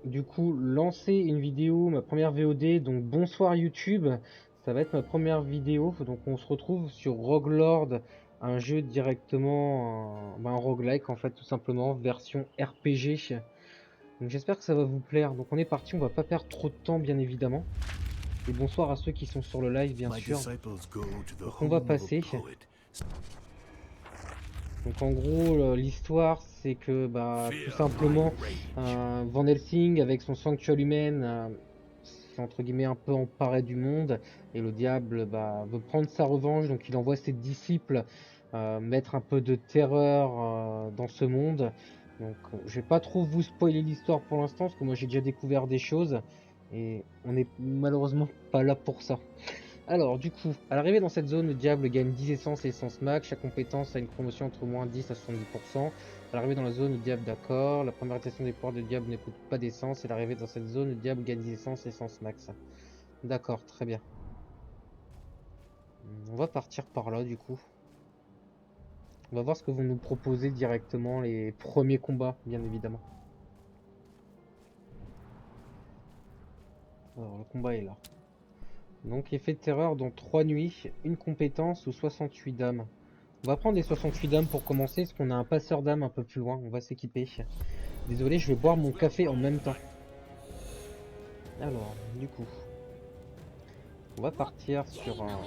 du coup lancer une vidéo, ma première VOD, donc bonsoir YouTube, ça va être ma première vidéo, donc on se retrouve sur Rogue Lord, un jeu directement, un roguelike en fait tout simplement, version RPG. Donc j'espère que ça va vous plaire, donc on est parti, on va pas perdre trop de temps bien évidemment, et bonsoir à ceux qui sont sur le live bien My sûr. disciples go to the Donc on va home of a passer. poet. Donc en gros, l'histoire, c'est que tout Fear my simplement, rage. Van Helsing, avec son sanctuaire humaine, s'est entre guillemets un peu emparé du monde, et le diable veut prendre sa revanche, donc il envoie ses disciples mettre un peu de terreur dans ce monde. Donc je vais pas trop vous spoiler l'histoire pour l'instant, parce que moi j'ai déjà découvert des choses, et on n'est malheureusement pas là pour ça. Alors, du coup, à l'arrivée dans cette zone, le diable gagne 10 essences et essences max. Chaque compétence a une promotion entre moins 10 à 70%. À l'arrivée dans la zone, le diable, d'accord. La première station des pouvoirs de diable ne coûte pas d'essence. Et à l'arrivée dans cette zone, le diable gagne 10 essences et essences max. D'accord, très bien. On va partir par là, du coup. On va voir ce que vont nous proposer directement les premiers combats, bien évidemment. Alors, le combat est là. Donc, effet de terreur dans 3 nuits, une compétence ou 68 dames. On va prendre les 68 dames pour commencer, parce qu'on a un passeur d'âme un peu plus loin, on va s'équiper. Désolé, je vais boire mon café en même temps. Alors, du coup, on va partir sur un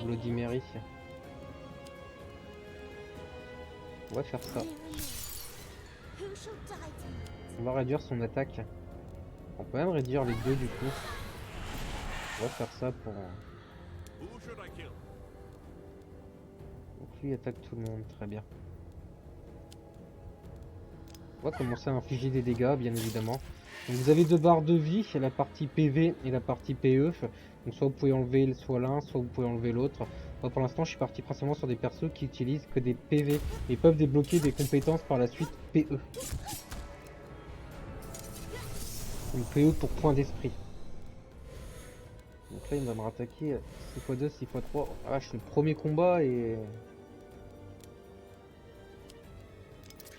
Bloody Mary. On va faire ça. On va réduire son attaque. On peut même réduire les deux du coup. On va faire ça pour... Donc lui attaque tout le monde, très bien. On va commencer à infliger des dégâts, bien évidemment. Donc vous avez deux barres de vie, la partie PV et la partie PE. Donc soit vous pouvez enlever soit l'un, soit vous pouvez enlever l'autre. Moi pour l'instant je suis parti principalement sur des persos qui utilisent que des PV et peuvent débloquer des compétences par la suite PE. Donc PE pour point d'esprit. Donc là il va me rattaquer 6x2, 6x3. Ah, je suis le premier combat et...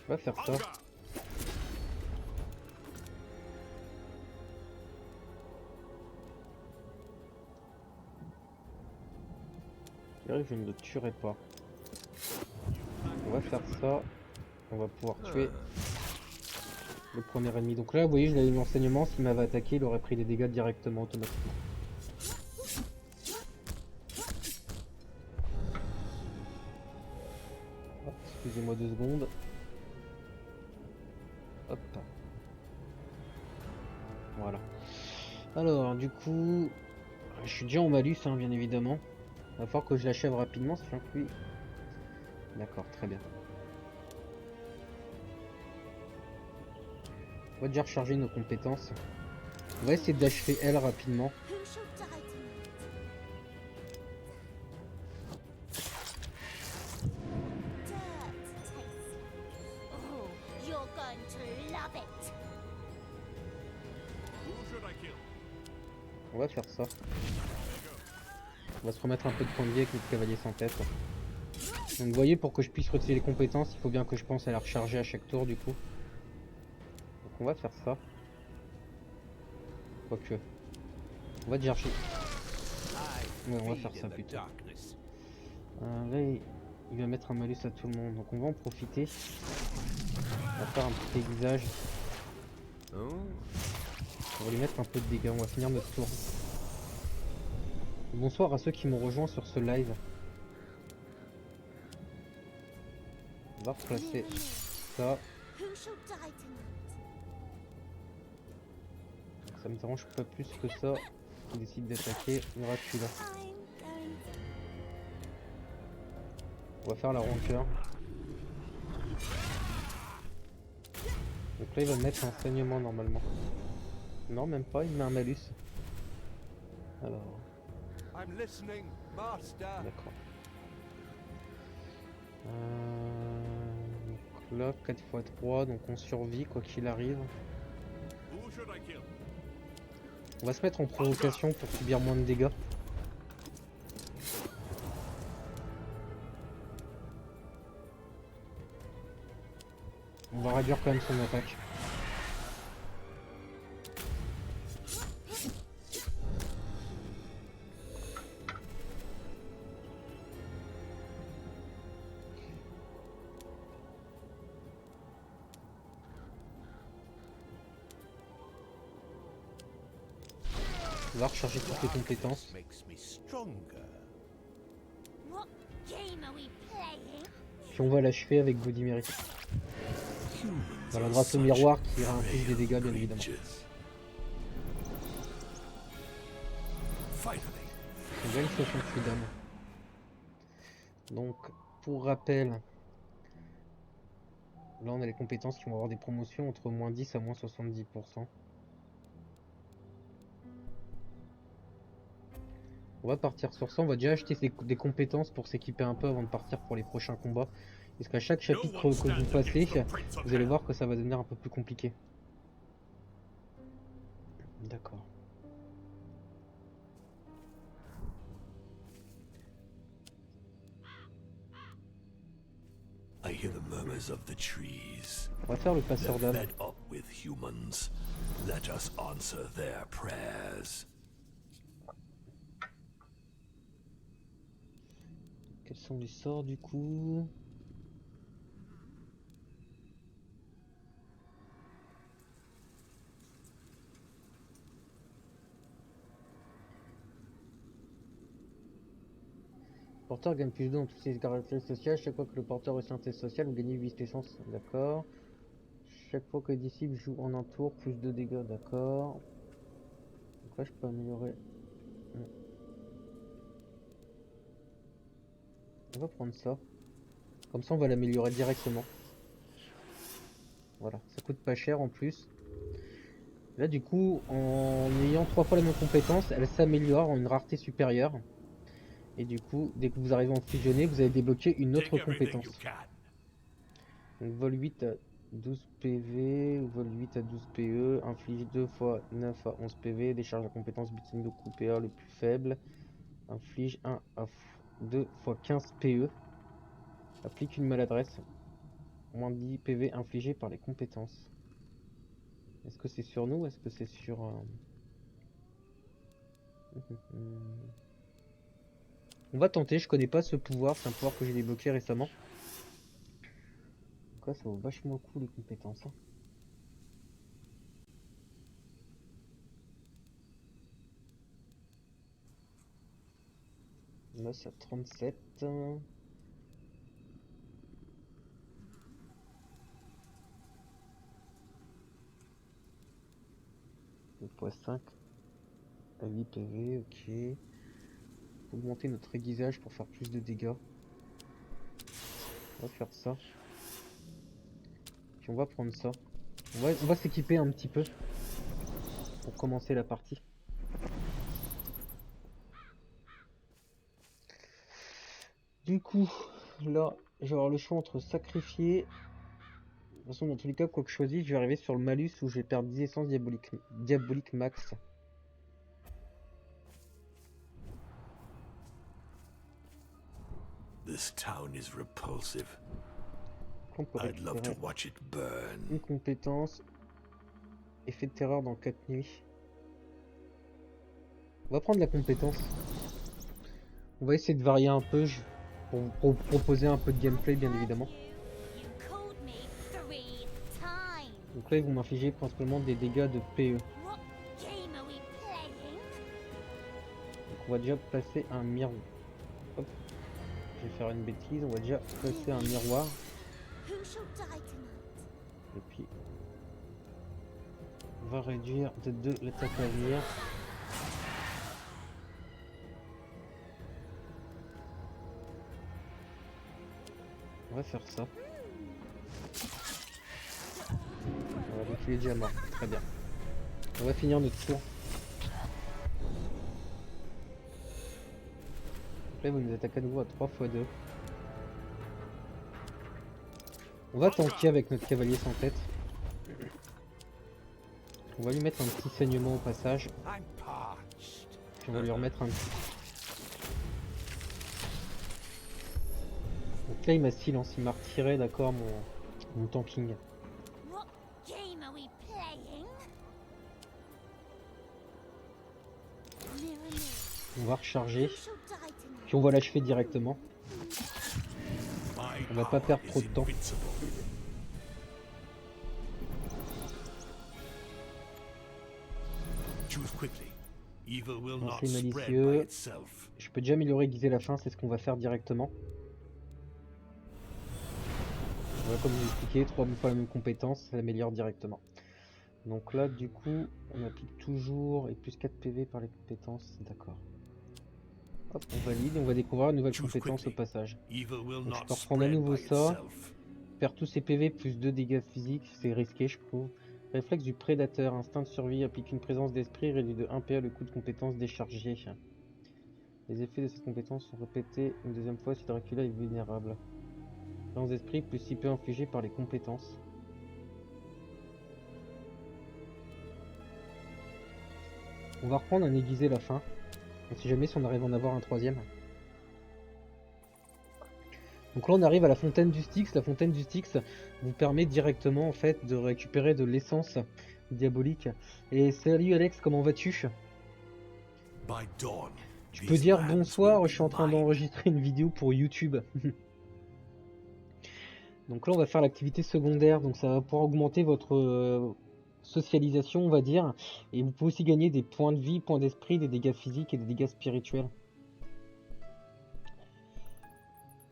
Je vais faire ça. Je ne le tuerai pas. On va faire ça. On va pouvoir tuer le premier ennemi. Donc là, vous voyez, je l'avais eu l'enseignement. S'il m'avait attaqué, il aurait pris des dégâts directement, automatiquement. Hop, excusez-moi 2 secondes. Hop. Voilà. Alors, du coup, je suis déjà en malus, hein, bien évidemment. Il va falloir que je l'achève rapidement, sachant que lui... D'accord, très bien. On va déjà recharger nos compétences. On va essayer d'achever elle rapidement. On va faire ça. On va se remettre un peu de points de vie avec notre cavalier sans tête. Donc vous voyez, pour que je puisse retirer les compétences, il faut bien que je pense à la recharger à chaque tour du coup. Donc on va faire ça. Quoique. On va déjà chercher. Ouais, on va faire ça plutôt. Là, il va mettre un malus à tout le monde. Donc on va en profiter. On va faire un petit aiguisage. On va lui mettre un peu de dégâts. On va finir notre tour. Bonsoir à ceux qui m'ont rejoint sur ce live. On va replacer ça. Ça me dérange pas plus que ça. Qui décide d'attaquer, il y aura celui-là. On va faire la rancœur. Donc là il va mettre un saignement normalement. Non, même pas, il met un malus. Alors. D'accord. Donc là 4x3, donc on survit quoi qu'il arrive. On va se mettre en provocation pour subir moins de dégâts. On va réduire quand même son attaque. On va recharger toutes les compétences. Puis on va l'achever avec Bloody Mary. Voilà, grâce au miroir qui réinflige des dégâts bien évidemment. On gagne 68 d'âme. Donc, pour rappel, là on a les compétences qui vont avoir des promotions entre moins 10 à moins 70%. On va partir sur ça, on va déjà acheter des compétences pour s'équiper un peu avant de partir pour les prochains combats. Parce qu'à chaque chapitre que vous passez, vous allez voir que ça va devenir un peu plus compliqué. D'accord. I hear the murmurs of the trees. On va faire le passeur They're d'âme. fed up with humans. Let us answer their prayers. Quels sont les sorts du coup? Le porteur gagne plus 2 dans toutes ses caractéristiques sociales. Chaque fois que le porteur réussit un test social, vous gagnez 8 essences. D'accord. Chaque fois que le disciple joue en un tour, plus 2 dégâts. D'accord. Donc là, je peux améliorer. On va prendre ça. Comme ça, on va l'améliorer directement. Voilà, ça coûte pas cher en plus. Là, du coup, en ayant 3 fois la même compétence, elle s'améliore en une rareté supérieure. Et du coup, dès que vous arrivez en fusionner, vous allez débloquer une autre compétence. Donc vol 8 à 12 PV, vol 8 à 12 PE, inflige 2 fois 9 à 11 PV, décharge la compétence butin de coup PA le plus faible, inflige 1 à 2 fois 15 PE, applique une maladresse, moins 10 PV infligés par les compétences. Est-ce que c'est sur nous ou est-ce que c'est sur... On va tenter, je connais pas ce pouvoir, c'est un pouvoir que j'ai débloqué récemment. Donc là, ça vaut vachement le coup les compétences. Hein. Là, c'est à 37. 2.5 à 8 PV, ok. Augmenter notre aiguisage pour faire plus de dégâts. On va faire ça. Puis on va prendre ça. On va s'équiper un petit peu pour commencer la partie. Du coup, là, je vais avoir le choix entre sacrifier. De toute façon, dans tous les cas, quoi que je choisisse, je vais arriver sur le malus où je vais perdre 10 essences diaboliques max. This town is repulsive. On peut I'd love to récupérer watch it burn. une compétence. Effet de terreur dans 4 nuits. On va prendre la compétence. On va essayer de varier un peu pour proposer un peu de gameplay, bien évidemment. Donc là, ils vont m'infliger principalement des dégâts de PE. Donc on va déjà placer un miroir. Hop. Je vais faire une bêtise. On va déjà placer un miroir. Et puis, on va réduire de 2 l'attaque à venir. On va faire ça. Voilà, donc il est déjà mort. Très bien. On va finir notre tour. Donc là, vous nous attaquez à nouveau à 3 x 2. On va tanker avec notre cavalier sans tête. On va lui mettre un petit saignement au passage. Puis on va lui remettre un petit. Donc là il m'a silence, il m'a retiré d'accord mon tanking. On va recharger. Puis on va l'achever directement. On va pas perdre trop de temps. Evil will not Lancer spread by malicieux. itself. Je peux déjà améliorer aiguiser la fin, c'est ce qu'on va faire directement. Voilà, comme je vous expliqué, 3 fois la même compétence, ça améliore directement. Donc là, du coup, on applique toujours et plus 4 PV par les compétences, d'accord. Hop, on valide et on va découvrir une nouvelle Choose compétence au quickly. passage. Evil will Donc je not peux reprendre à spread nouveau by ça, itself. faire tous ces PV plus 2 dégâts physiques, c'est risqué je trouve. Réflexe du prédateur, instinct de survie, applique une présence d'esprit, réduit de 1 PA le coût de compétence déchargé. Les effets de cette compétence sont répétés une deuxième fois si Dracula est vulnérable. Présence d'esprit plus 6 PA infligés par les compétences. On va reprendre un aiguisé la fin. On sait jamais si on arrive à en avoir un troisième. Donc là on arrive à la fontaine du Styx. La fontaine du Styx vous permet directement en fait de récupérer de l'essence diabolique. Et salut Alex, comment vas-tu? By dawn, Tu peux these dire lands bonsoir, will je be suis en train mine. d'enregistrer une vidéo pour YouTube. Donc là on va faire l'activité secondaire, donc ça va pouvoir augmenter votre socialisation on va dire. Et vous pouvez aussi gagner des points de vie, points d'esprit, des dégâts physiques et des dégâts spirituels.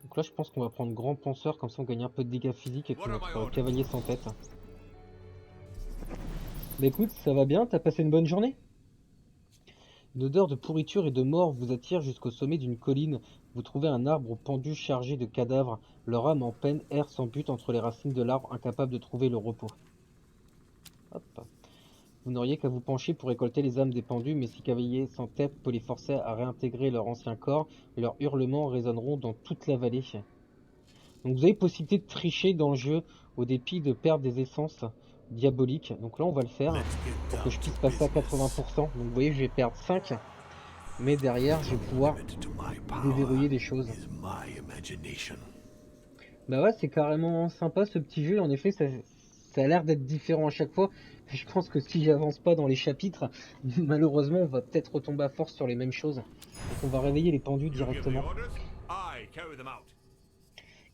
Donc là je pense qu'on va prendre grand penseur, comme ça on gagne un peu de dégâts physiques avec notre cavalier sans tête. Bah écoute, ça va bien, t'as passé une bonne journée? Une odeur de pourriture et de mort vous attire jusqu'au sommet d'une colline. Vous trouvez un arbre pendu chargé de cadavres. Leur âme en peine erre sans but entre les racines de l'arbre, incapable de trouver le repos. Hop. Vous n'auriez qu'à vous pencher pour récolter les âmes des pendus, mais si cavalier sans tête peut les forcer à réintégrer leur ancien corps, leurs hurlements résonneront dans toute la vallée. Donc vous avez possibilité de tricher dans le jeu au dépit de perdre des essences diaboliques. Donc là on va le faire Let's get pour que down je puisse to passer à business. 80%. Donc vous voyez je vais perdre 5, mais derrière je vais The pouvoir limit to my power déverrouiller des choses. is my imagination. Bah ouais c'est carrément sympa ce petit jeu. En effet ça a l'air d'être différent à chaque fois. Je pense que si j'avance pas dans les chapitres, malheureusement on va peut-être retomber à force sur les mêmes choses. Donc on va réveiller les pendus You give the directement. orders, I carry them out.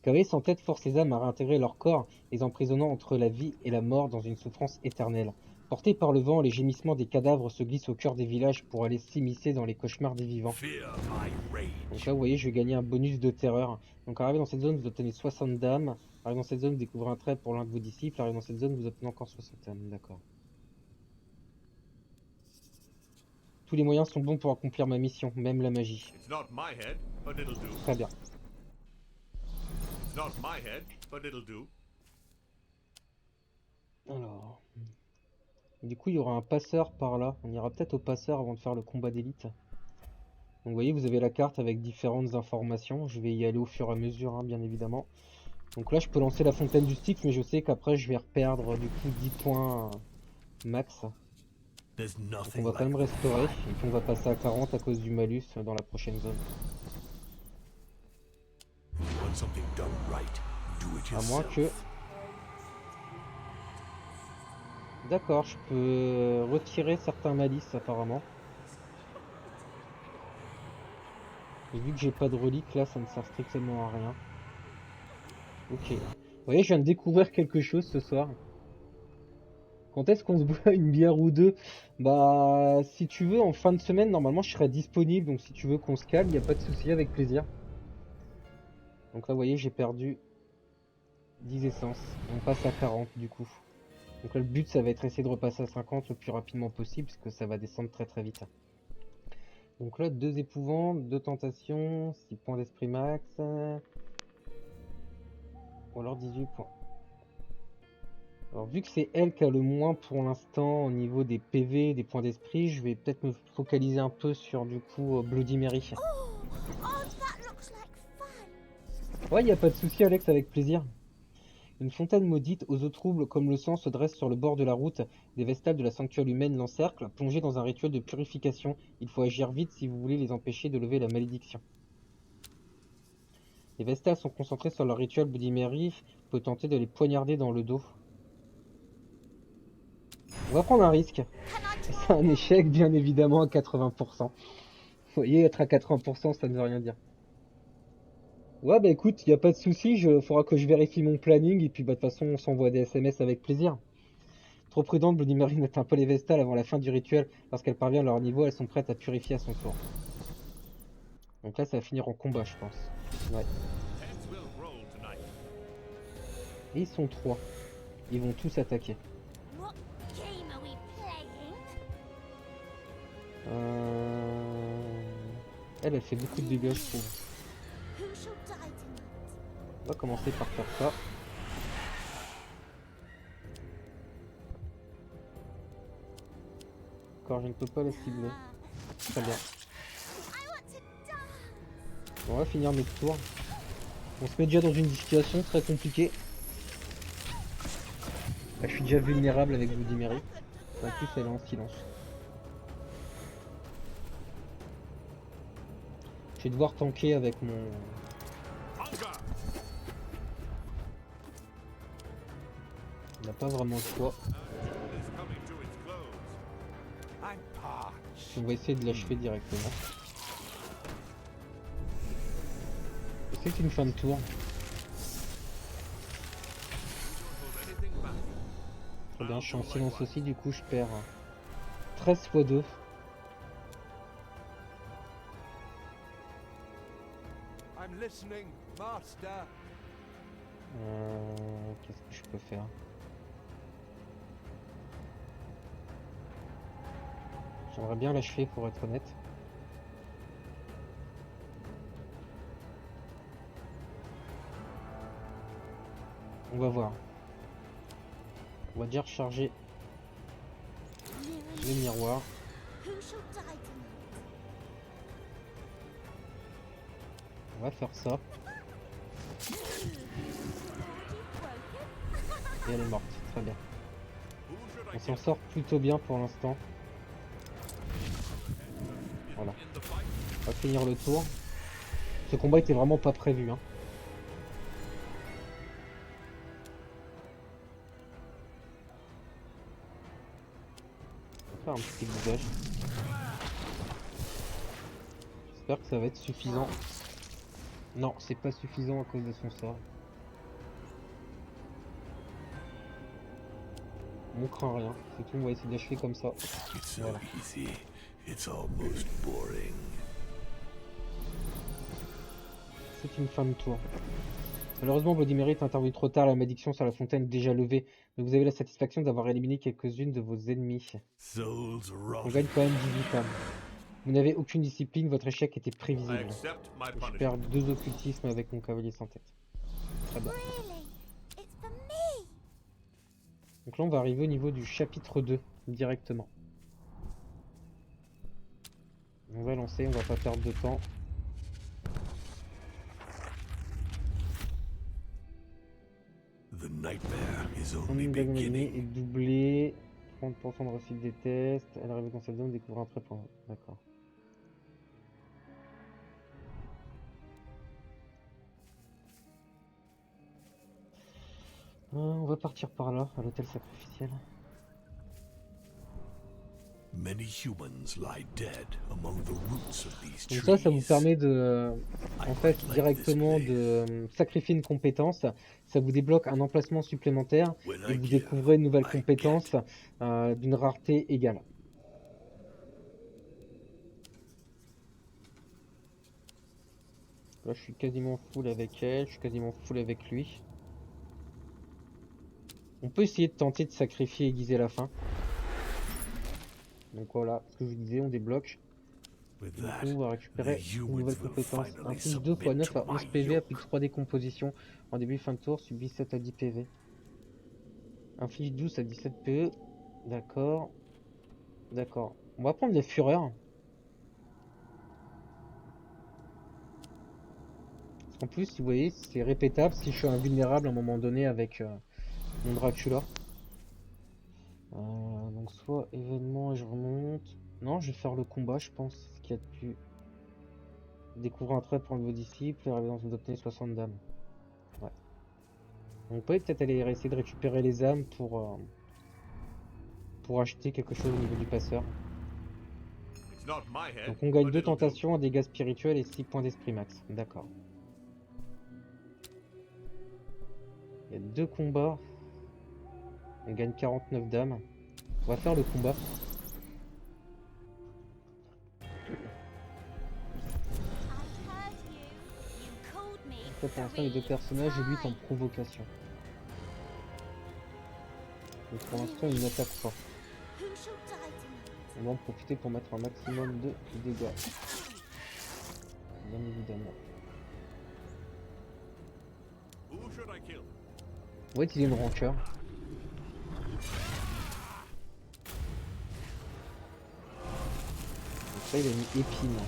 Cavalier sans tête force les âmes à réintégrer leur corps, les emprisonnant entre la vie et la mort dans une souffrance éternelle. Portés par le vent, les gémissements des cadavres se glissent au cœur des villages pour aller s'immiscer dans les cauchemars des vivants. Fear my Donc rage. là, vous voyez, je vais gagner un bonus de terreur. Donc arrivé dans cette zone, vous obtenez 60 d'âmes. Arrivé dans cette zone, vous découvrez un trait pour l'un de vos disciples. Arrivé dans cette zone, vous obtenez encore 60 âmes. D'accord. Tous les moyens sont bons pour accomplir ma mission, même la magie. It's not my head, but it'll do. Très bien. It's not my head, but it'll do. Alors... Du coup, il y aura un passeur par là. On ira peut-être au passeur avant de faire le combat d'élite. Donc vous voyez, vous avez la carte avec différentes informations. Je vais y aller au fur et à mesure, hein, bien évidemment. Donc là, je peux lancer la fontaine du Styx, mais je sais qu'après, je vais reperdre du coup 10 points max. There's Donc on nothing va quand like même the restaurer. fire. Et puis on va passer à 40 à cause du malus dans la prochaine zone. If you want something done right, do it À moins yourself. que... D'accord, je peux retirer certains malices apparemment. Et vu que j'ai pas de relique là, ça ne sert strictement à rien. Ok. Vous voyez, je viens de découvrir quelque chose ce soir. Quand est-ce qu'on se boit une bière ou deux? Bah, si tu veux, en fin de semaine, normalement, je serai disponible. Donc, si tu veux qu'on se calme, il n'y a pas de souci, avec plaisir. Donc là, vous voyez, j'ai perdu 10 essences. On passe à 40 du coup. Donc là, le but, ça va être essayer de repasser à 50 le plus rapidement possible, parce que ça va descendre très très vite. Donc là, 2 épouvantes, 2 tentations, 6 points d'esprit max. Ou alors 18 points. Alors vu que c'est elle qui a le moins pour l'instant au niveau des PV, des points d'esprit, je vais peut-être me focaliser un peu sur du coup Bloody Mary. Ouais, y a pas de souci Alex, avec plaisir. Une fontaine maudite aux eaux troubles comme le sang se dresse sur le bord de la route. Des vestales de la sanctuaire humaine l'encerclent, plongés dans un rituel de purification. Il faut agir vite si vous voulez les empêcher de lever la malédiction. Les vestales sont concentrés sur leur rituel Bloody Mary, peut tenter de les poignarder dans le dos. On va prendre un risque. C'est un échec, bien évidemment, à 80%. Vous voyez, être à 80%, ça ne veut rien dire. Ouais, bah écoute, y a pas de souci, faudra que je vérifie mon planning, et puis bah de toute façon, on s'envoie des SMS avec plaisir. Trop prudente, Bloody Mary n'atteint pas les Vestales avant la fin du rituel. Lorsqu'elle parvient à leur niveau, elles sont prêtes à purifier à son tour. Donc là, ça va finir en combat, je pense. Ouais. Et ils sont 3. Ils vont tous attaquer. What game are we playing? Elle fait beaucoup de dégâts, je trouve. Who shall die tonight? On va commencer par faire ça. Encore, je ne peux pas la cibler. Très bien. I want to die. On va finir notre tour. On se met déjà dans une situation très compliquée. Là, je suis déjà vulnérable avec Bloody Mary. En plus, elle est en silence. Je vais devoir tanker avec mon... On n'a pas vraiment le choix. On va essayer de l'achever directement. Je sais que c'est une fin de tour. Très bien, je suis en silence aussi, du coup je perds 13 x 2. Qu'est-ce que je peux faire? J'aimerais bien l'achever pour être honnête. On va voir. On va déjà recharger le miroir. Who shall die tonight? On va faire ça. Et elle est morte. Très bien. On s'en sort plutôt bien pour l'instant. Voilà. On va finir le tour. Ce combat était vraiment pas prévu, hein. On va faire un petit visage. J'espère que ça va être suffisant. Non, c'est pas suffisant à cause de son sort. On craint rien. C'est tout, on va essayer d'achever comme ça. Voilà. C'est une fin de tour. Malheureusement, Bloody Mary est intervenu trop tard, la malédiction sur la fontaine déjà levée, mais vous avez la satisfaction d'avoir éliminé quelques-unes de vos ennemis. On gagne quand même 18 âmes. Vous n'avez aucune discipline, votre échec était prévisible. Je perds 2 occultismes avec mon cavalier sans tête. Très bien. Really? It's for me. Donc là, on va arriver au niveau du chapitre 2, directement. On va lancer, on va pas perdre de temps. Son diagonale est doublé. 30% de réussite des tests. Elle arrive dans cette zone, découvre un pré point. D'accord. On va partir par là, à l'hôtel sacrificiel. Donc ça vous permet de, en fait, directement de sacrifier une compétence. Ça vous débloque un emplacement supplémentaire et vous découvrez une nouvelle compétence d'une rareté égale. Là, je suis quasiment full avec elle, je suis quasiment full avec lui. On peut essayer de tenter de sacrifier et aiguiser la fin. Donc voilà, ce que je vous disais, on débloque. Du coup, on va récupérer une nouvelle compétence. Inflige 2 x 9 à 11 PV, applique 3 décompositions. En début fin de tour, subit 7 à 10 PV. Inflige 12 à 17 PE. D'accord. D'accord. On va prendre les fureurs. Parce qu'en plus, vous voyez, c'est répétable si je suis invulnérable à un moment donné avec mon Dracula. Donc soit événement et je remonte. Non, je vais faire le combat, je pense. Ce qu'il y a de plus. Découvrir un trait pour vos disciples et arriver dans vous obtenir 60 d'âmes. Ouais. On peut peut-être aller essayer de récupérer les âmes pour acheter quelque chose au niveau du passeur. Donc on gagne 2 tentations, un dégât spirituel et 6 points d'esprit max. D'accord. Il y a 2 combats. On gagne 49 d'âme. On va faire le combat. Après, pour l'instant, les deux personnages luttent en provocation. Donc pour l'instant, ils n'attaquent pas. On va en profiter pour mettre un maximum de dégâts. Bien évidemment. On va utiliser une rancœur. Donc là, il a mis épine.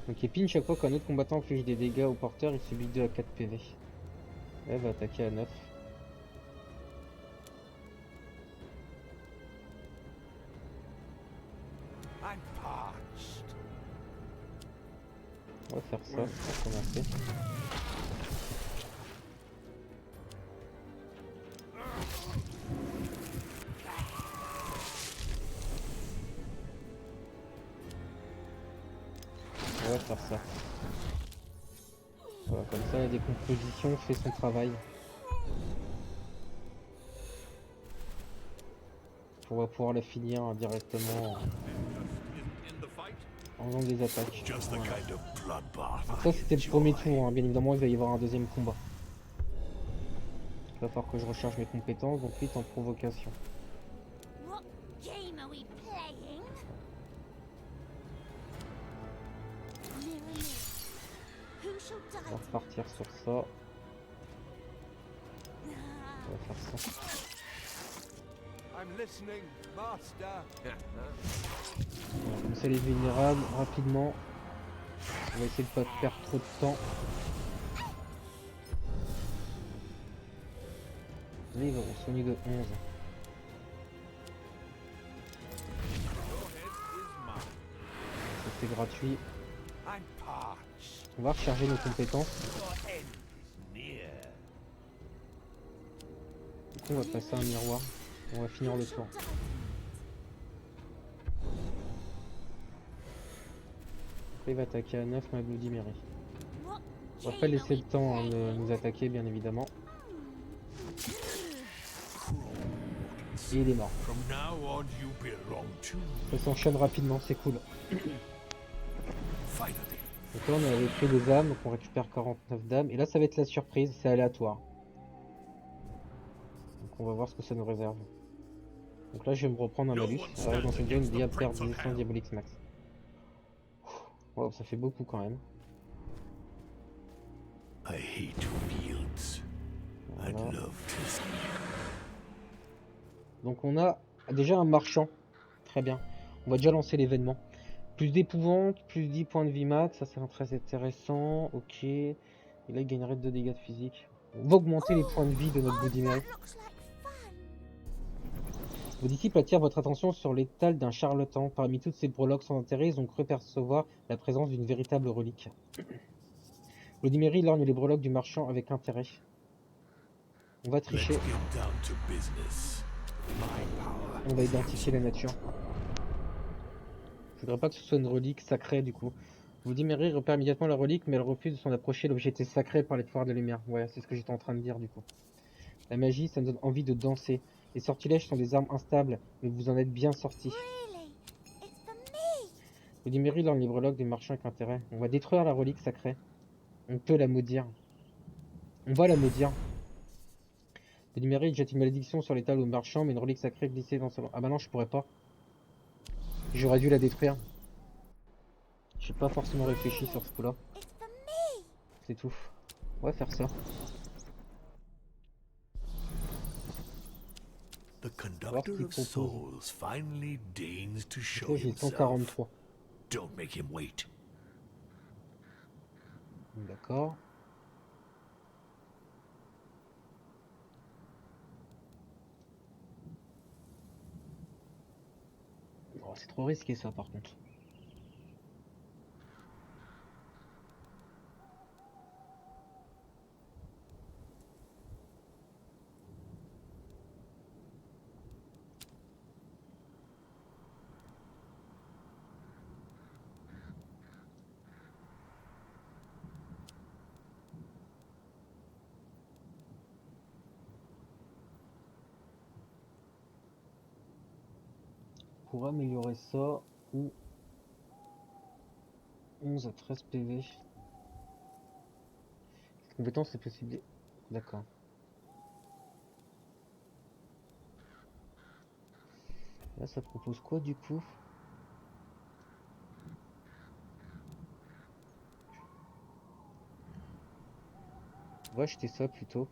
Donc épine, chaque fois qu'un autre combattant inflige des dégâts au porteur, il subit 2 à 4 PV. Elle va attaquer à 9. On va faire ça pour commencer. On va faire ça. Voilà, comme ça la décomposition fait son travail. On va pouvoir la finir directement en faisant des attaques. Voilà. Donc ça c'était le premier tour, hein. Bien évidemment il va y avoir un deuxième combat. Il va falloir que je recharge mes compétences, donc 8 en provocation. On va repartir sur ça. On va faire ça. Voilà, comme ça les vulnérables, rapidement. On va essayer de pas perdre trop de temps. Là, ils vont soigner de 11. C'était gratuit. On va recharger nos compétences. Du coup, on va passer à un miroir. On va finir le tour. Après, il va attaquer à 9, ma Bloody Mary. On va pas laisser le temps de nous attaquer, bien évidemment. Et il est mort. Ça s'enchaîne rapidement, c'est cool. Donc là on avait pris des âmes, donc on récupère 49 d'âmes. Et là ça va être la surprise, c'est aléatoire. Donc on va voir ce que ça nous réserve. Donc là je vais me reprendre un malus. Alors dans cette zone, il y a perdre résistance diabolique max. Wow, ça fait beaucoup quand même. Voilà. Donc on a déjà un marchand. Très bien. On va déjà lancer l'événement. Plus d'épouvante, plus 10 points de vie max, ça c'est très intéressant, ok. Et là il gagnerait 2 dégâts de physique. On va augmenter les points de vie de notre Bloody Mary. Vos disciples attirent votre attention sur l'étal d'un charlatan. Parmi toutes ces breloques sans intérêt, ils ont cru percevoir la présence d'une véritable relique. Bloody Mary lorgne les breloques du marchand avec intérêt. On va tricher. On va identifier la nature. Je voudrais pas que ce soit une relique sacrée du coup. Bloody Mary repère immédiatement la relique, mais elle refuse de s'en approcher. L'objet était sacré par les pouvoirs de lumière. Ouais, c'est ce que j'étais en train de dire du coup. La magie, ça me donne envie de danser. Les sortilèges sont des armes instables, mais vous en êtes bien sortis. Bloody Mary lorgne les breloques des marchands avec intérêt. On va détruire la relique sacrée. On peut la maudire. On va la maudire. Bloody Mary jette une malédiction sur l'étal au marchand, mais une relique sacrée glissée dans sa... Ah bah non, je pourrais pas. J'aurais dû la détruire. J'ai pas forcément réfléchi sur ce coup-là. C'est tout. On va faire ça. The conductor of souls finally deigns to show Là, j'ai himself. 143. Don't make him wait. D'accord. Oh, c'est trop risqué ça par contre. pourrait améliorer ça ou 11 à 13 PV. Compétence c'est possible. D'accord. Là ça propose quoi du coup? On va acheter ça plutôt.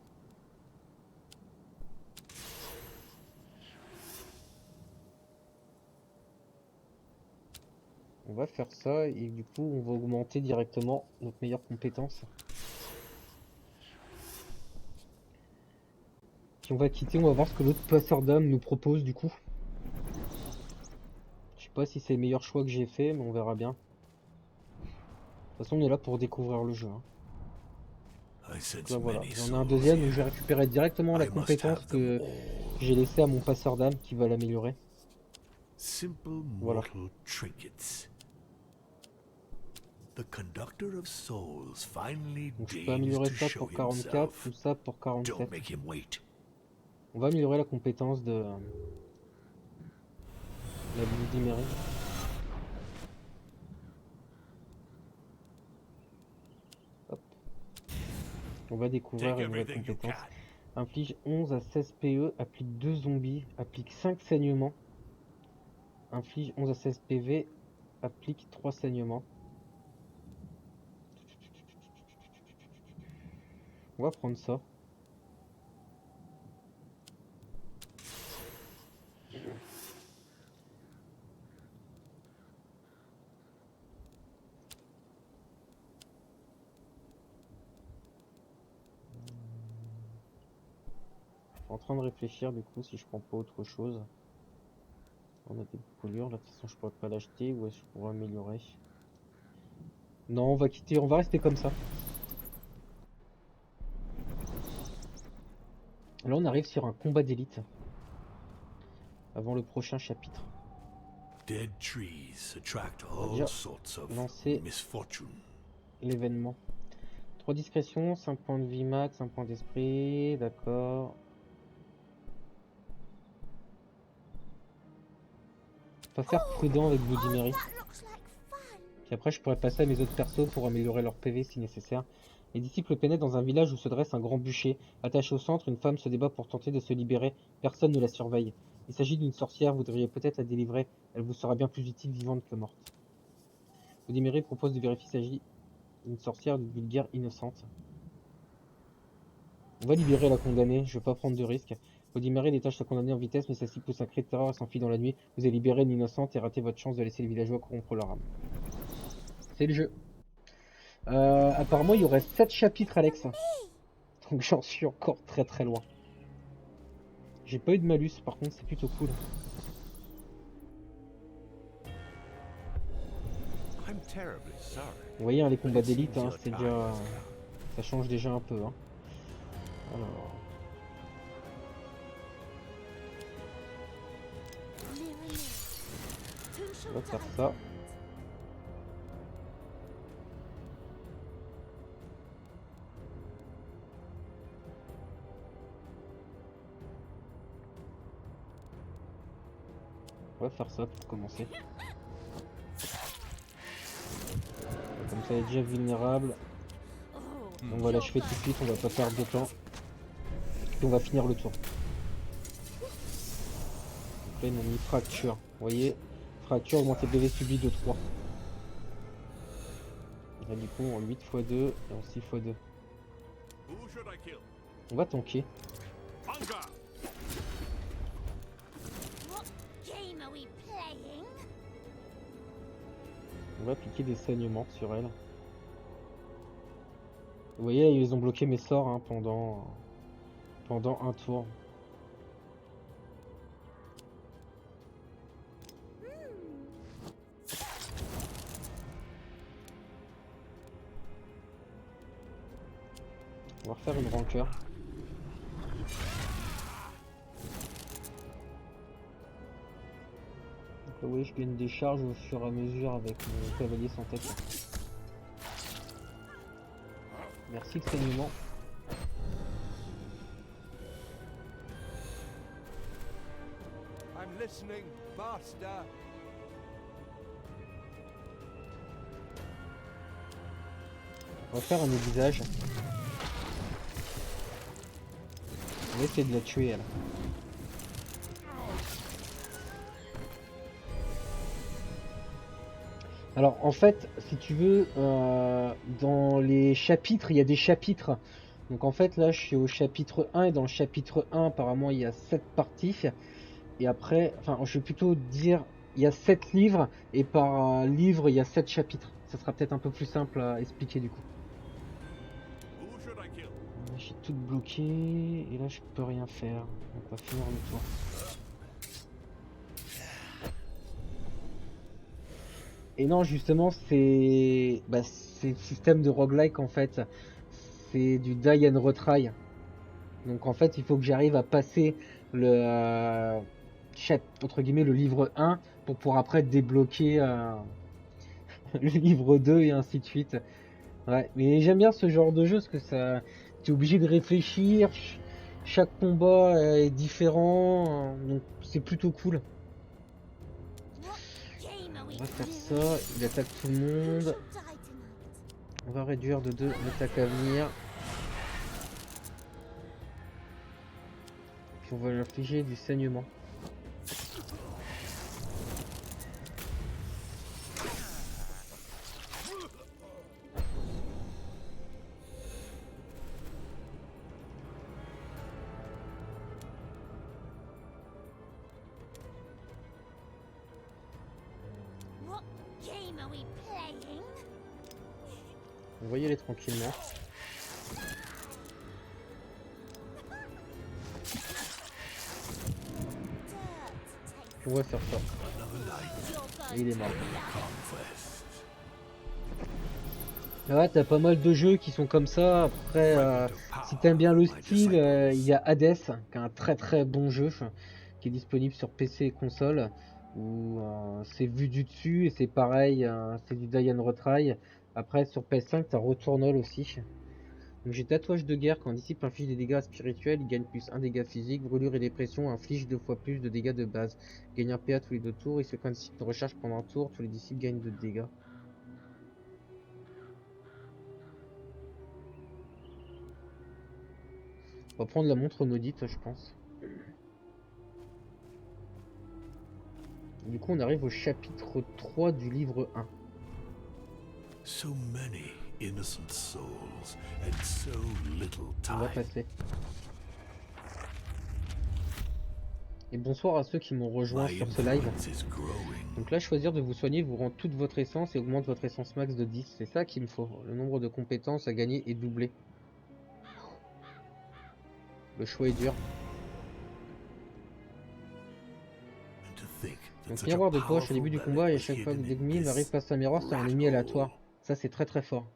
On va faire ça et du coup on va augmenter directement notre meilleure compétence. Puis on va quitter, on va voir ce que l'autre passeur d'âme nous propose du coup. Je sais pas si c'est le meilleur choix que j'ai fait, mais on verra bien. De toute façon on est là pour découvrir le jeu. Hein. I Donc sense là voilà, many j'en ai un souls deuxième où here. je vais récupérer directement la I must compétence have them que all. j'ai laissée à mon passeur d'âme qui va l'améliorer. Simple Voilà. mortal trinkets. The conductor of souls finally Donc je peux deigns améliorer to ça show pour 44 himself. ou ça pour Don't 47. make him wait. On va améliorer la compétence de la Bloody Mary. Hop. On va découvrir Take une nouvelle everything you compétence. can. Inflige 11 à 16 PE, applique 2 zombies, applique 5 saignements. Inflige 11 à 16 PV, applique 3 saignements. On va prendre ça. Je suis en train de réfléchir du coup si je prends pas autre chose. On a des brûlures là, de toute façon je pourrais pas l'acheter ou est-ce que je pourrais améliorer? Non, on va quitter, on va rester comme ça. Là on arrive sur un combat d'élite. Avant le prochain chapitre. Dead trees attract On va all déjà sorts of lancer misfortune. l'événement. 3 discrétions, 5 points de vie max, 1 point d'esprit, d'accord. On va faire prudent avec Bloody Mary. That looks like fun. Puis après je pourrais passer à mes autres persos pour améliorer leur PV si nécessaire. Les disciples pénètrent dans un village où se dresse un grand bûcher. Attaché au centre, une femme se débat pour tenter de se libérer. Personne ne la surveille. Il s'agit d'une sorcière, vous devriez peut-être la délivrer. Elle vous sera bien plus utile vivante que morte. Bloody Mary propose de vérifier s'il s'agit d'une sorcière ou d'une vulgaire innocente. On va libérer la condamnée, je vais pas prendre de risques. Bloody Mary détache la condamnée en vitesse, mais celle-ci pousse un cri de terreur et s'enfuit dans la nuit. Vous avez libéré une innocente et raté votre chance de laisser les villageois corrompre leur âme. C'est le jeu. Apparemment, il y aurait 7 chapitres, Alex. Donc j'en suis encore très très loin. J'ai pas eu de malus, par contre, c'est plutôt cool. I'm terribly sorry. Vous voyez, hein, les combats But it d'élite, seems hein, your c'est time déjà... is come. Ça change déjà un peu. Hein. Alors... Mirror, mirror. Who On shall va die faire ça. tonight? On va faire ça pour commencer. Comme ça, elle est déjà vulnérable. Oh, On va l'achever tout de suite, on va pas perdre de temps. Et on va finir le tour. Donc là, ils m'ont mis fracture. Vous voyez, fracture augmente les PV subis de 3. Et là, du coup, en 8 x 2 et en 6 x 2. Who should I kill? On va tanker. Hunger! what game are we playing? On va appliquer des saignements sur elle. Vous voyez, ils ont bloqué mes sorts hein, pendant un tour. On va refaire une rancœur. Donc là, vous voyez, je gagne des charges au fur et à mesure avec mon cavalier sans tête. Merci le saignement. I'm listening, master. On va faire un aiguisage. On va essayer de la tuer elle. Alors en fait, si tu veux, dans les chapitres, il y a des chapitres. Donc en fait là je suis au chapitre 1 et dans le chapitre 1 apparemment il y a 7 parties. Et après, enfin je vais plutôt dire il y a 7 livres et par livre il y a 7 chapitres. Ça sera peut-être un peu plus simple à expliquer du coup. Who should I kill? Là, j'ai tout bloqué et là je peux rien faire. On va pas finir le tour. Et non, justement, c'est le système de roguelike en fait. C'est du die and retry. Donc en fait, il faut que j'arrive à passer le entre guillemets le livre 1 pour pouvoir après débloquer le livre 2 et ainsi de suite. Ouais, mais j'aime bien ce genre de jeu parce que ça, t'es obligé de réfléchir. Chaque combat est différent, donc c'est plutôt cool. What game are we On va faire playing? ça. Il attaque tout le Who monde. shall die tonight? On va réduire de 2 l'attaque à venir. Puis on va lui infliger du saignement. What game are we playing? Envoyez-les tranquillement. Puis on va faire ça. Et il est mort. Ah ouais, t'as pas mal de jeux qui sont comme ça. Après, si t'aimes bien le style, il y a Hades, qui est un très très bon jeu, qui est disponible sur PC et console, où c'est vu du dessus et c'est pareil, c'est du die and retry. Après, sur PS5, t'as Returnal aussi. Donc j'ai tatouage de guerre, quand un disciple inflige des dégâts spirituels, il gagne plus 1 dégât physique, brûlure et dépression inflige 2 fois plus de dégâts de base. Gagne un PA tous les 2 tours, et ce qu'un disciple recharge pendant un tour, tous les disciples gagnent 2 dégâts. On va prendre la montre maudite, je pense. Du coup, on arrive au chapitre 3 du livre 1. So many innocent souls and so little On va time. passer. Et bonsoir à ceux qui m'ont rejoint My sur ce live. influence is growing. Donc là, choisir de vous soigner vous rend toute votre essence et augmente votre essence max de 10. C'est ça qu'il me faut. Le nombre de compétences à gagner est doublé. Le choix est dur. And to think that Donc such a miroir de poche au powerful début du relic combat et à was chaque fois que hidden in l'ennemi n'arrive this pas à un miroir, c'est un ennemi rat aléatoire. hole. Ça c'est très très fort.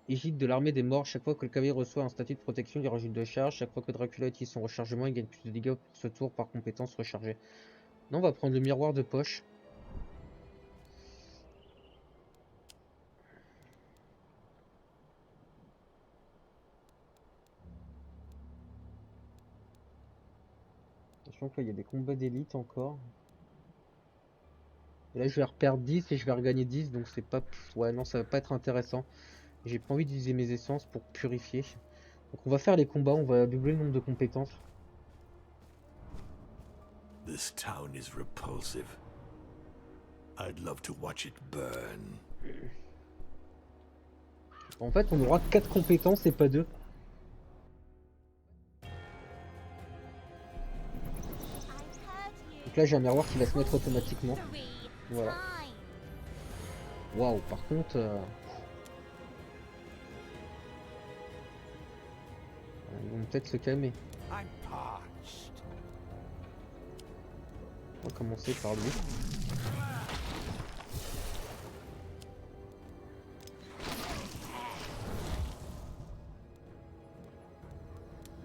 Égide de l'armée des morts, chaque fois que le cavalier reçoit un statut de protection, il rajoute de charge. Chaque fois que Dracula utilise son rechargement, il gagne plus de dégâts pour ce tour par compétence rechargée. Non, on va prendre le miroir de poche. Sachant que là il y a des combats d'élite encore. Et là je vais reperdre 10 et je vais regagner 10, donc c'est pas... Ouais non, ça va pas être intéressant. J'ai pas envie d'utiliser mes essences pour purifier. Donc on va faire les combats, on va doubler le nombre de compétences. This town is repulsive. I'd love to watch it burn. En fait on aura 4 compétences et pas 2. Donc là j'ai un miroir qui va se mettre automatiquement. Voilà. Waouh, par contre... ils vont peut-être se calmer. I'm parched. On va commencer par lui.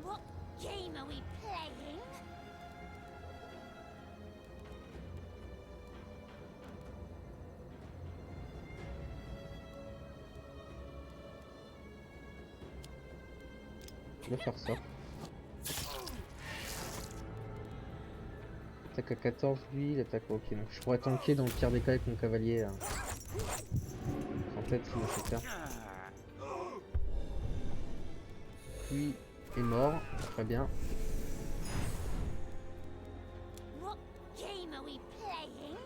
What game are we playing? Je vais faire ça. Tac attaque à 14 lui, il attaque ok, donc je pourrais tanker dans le pire des cas avec mon cavalier en tête si nécessaire. Lui est mort, très bien. What game are we playing?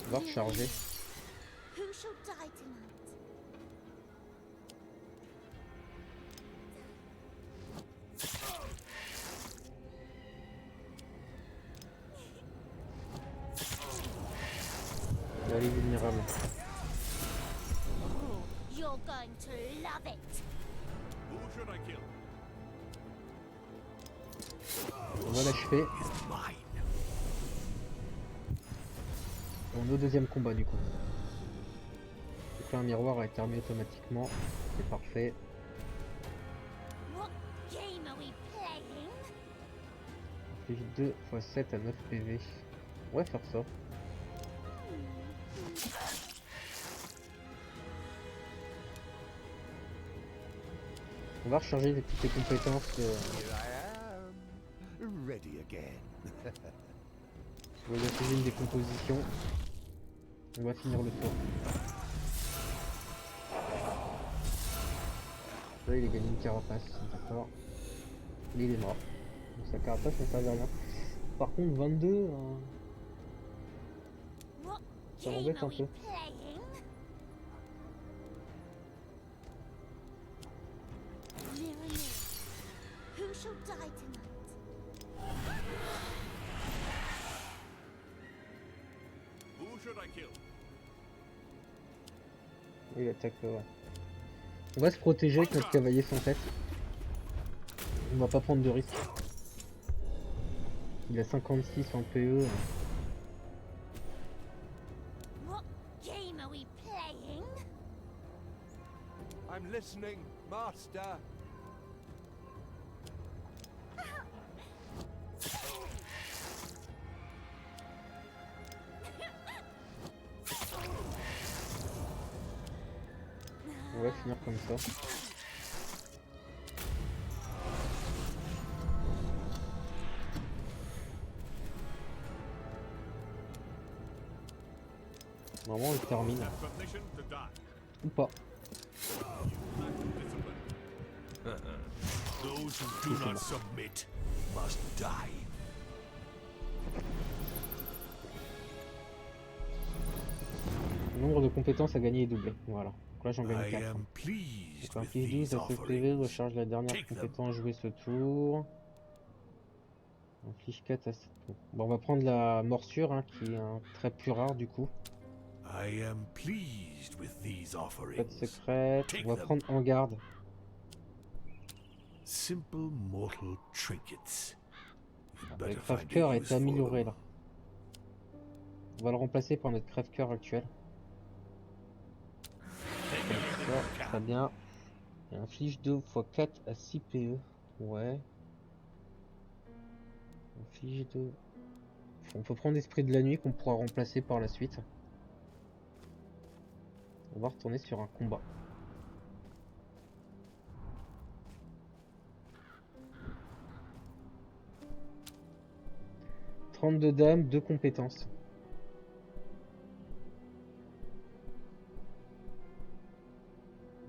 On va recharger. Who shall die tonight? Elle est vulnérable. Oh, you're going to love it. Who should I kill? On va l'achever. Is mine. On est au deuxième combat du coup. Donc là un miroir a été armé automatiquement. C'est parfait. What game are we playing? Inflige 2 x 7 à 9 PV. On va faire ça. On va recharger les petites compétences. Here I am, ready again. On va infliger une décomposition. On va finir le tour. Là il a gagné une carapace, d'accord. Mais il est mort. Donc sa carapace ne servait à rien. Par contre 22, What ça game m'embête are un we peu. playing? Mirror, mirror, who shall die tonight? Who should I kill? Il attaque ouais. On va se protéger avec notre cavalier sans tête. On va pas prendre de risques. Il a 56 en PE. What game are we playing? I'm listening, master. On va finir comme ça. Normalement, il termine. Have permission to die. Ou pas. Lack discipline. Those who do not submit must die. Le nombre de compétences à gagner est doublé. Voilà. Donc là, j'en gagne I 4. am pleased Donc un with plus these 12 à 7 PV, offerings. recharge la dernière Take them. compétence jouée ce tour. Inflige 4 à 7 tours. Bon, on va prendre la morsure, hein, qui est un trait plus rare du coup. I am pleased with these Pas de offerings. secret. Take On va them. prendre en garde. Simple mortal trinkets. You'd Le better find crève-cœur a a use été for amélioré them. là. On va le remplacer par notre crève-cœur actuel. Ça, très bien. Et inflige 2 x 4 à 6 PE. Ouais. Inflige 2. On peut prendre Esprit de la nuit qu'on pourra remplacer par la suite. On va retourner sur un combat. « 32 dames, 2 compétences.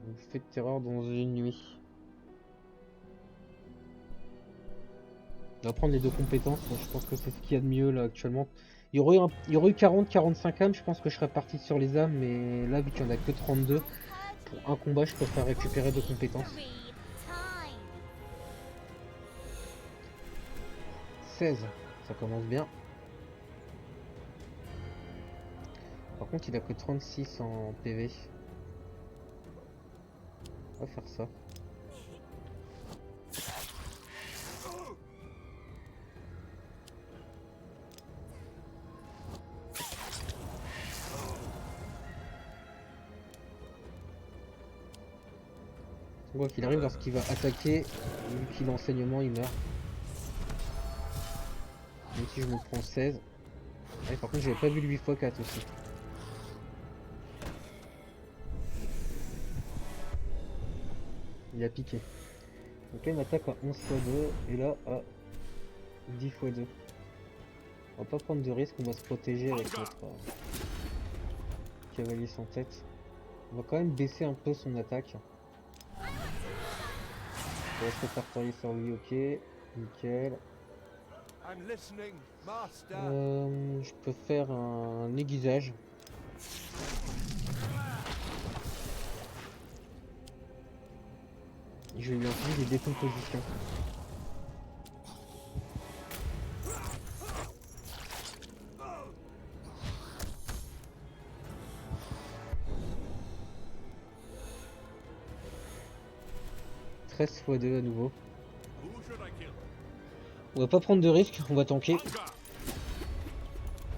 Vous faites terreur dans une nuit. On va prendre les 2 compétences, je pense que c'est ce qu'il y a de mieux là actuellement. Il y aurait eu 40-45 âmes, je pense que je serais parti sur les âmes, mais là vu qu'il n'y en a que 32, pour un combat je préfère récupérer 2 compétences. Victory time. 16, ça commence bien. Par contre il a que 36 en PV. On va faire ça. On voit qu'il arrive lorsqu'il va attaquer, vu qu'il a enseignement, il meurt. Même si je me prends 16. Ouais, par contre, j'avais pas vu le 8x4 aussi. Il a piqué. Donc là, une attaque à 11 x 2 et là à 10 x 2. On va pas prendre de risque, on va se protéger avec notre cavalier sans tête. On va quand même baisser un peu son attaque. On va se répertorier sur lui, ok. Nickel. I'm listening, master. Je peux faire un aiguisage. Je vais lui infliger des décompositions. « 13 x 2 à nouveau. Who should I kill? On va pas prendre de risque, on va tanker. Hunger!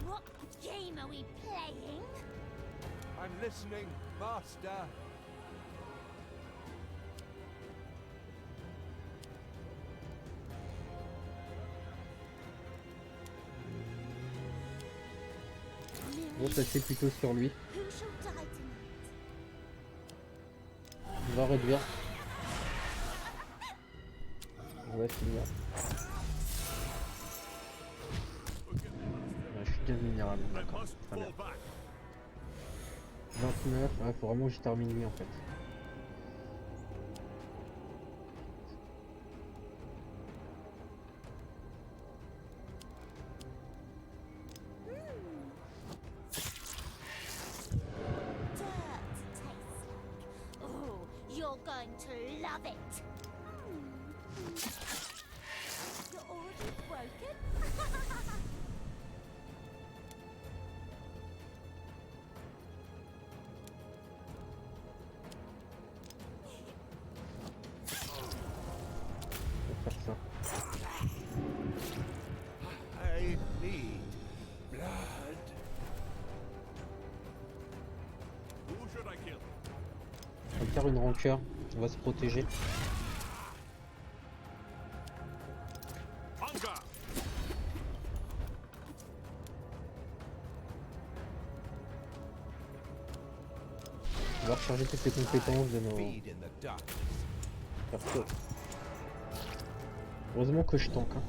What game are we playing? I'm listening, master. On va passer plutôt sur lui. Who shall die tonight? On va réduire. On va finir. Ouais, je suis bien vulnérable, I d'accord. must Très bien. fall back. 29, ouais, faut vraiment que je termine lui en fait. Dirt tastes like. Oh, you're going to love it. You're already broken? On va faire ça. I need blood. Who should I kill? On va faire une rancœur. On va se protéger. Hunger! On va recharger toutes les compétences de nos Feed in the darkness. persos. Heureusement que je tank. Hein.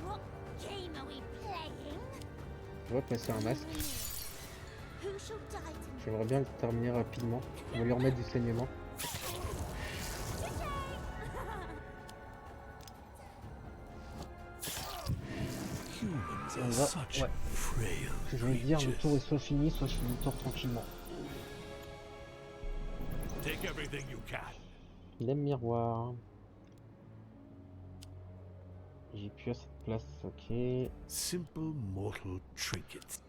What game are we playing? On va passer un masque. Who shall die tonight? J'aimerais bien le terminer rapidement. On va lui remettre du saignement. Humans On are va- such ouais. frail Je veux dire, le creatures. tour est soit fini, soit je finis le tour tranquillement. Take everything you can. Les miroirs. J'ai plus à cette place, ok. Ouais, Simple mortal trinkets.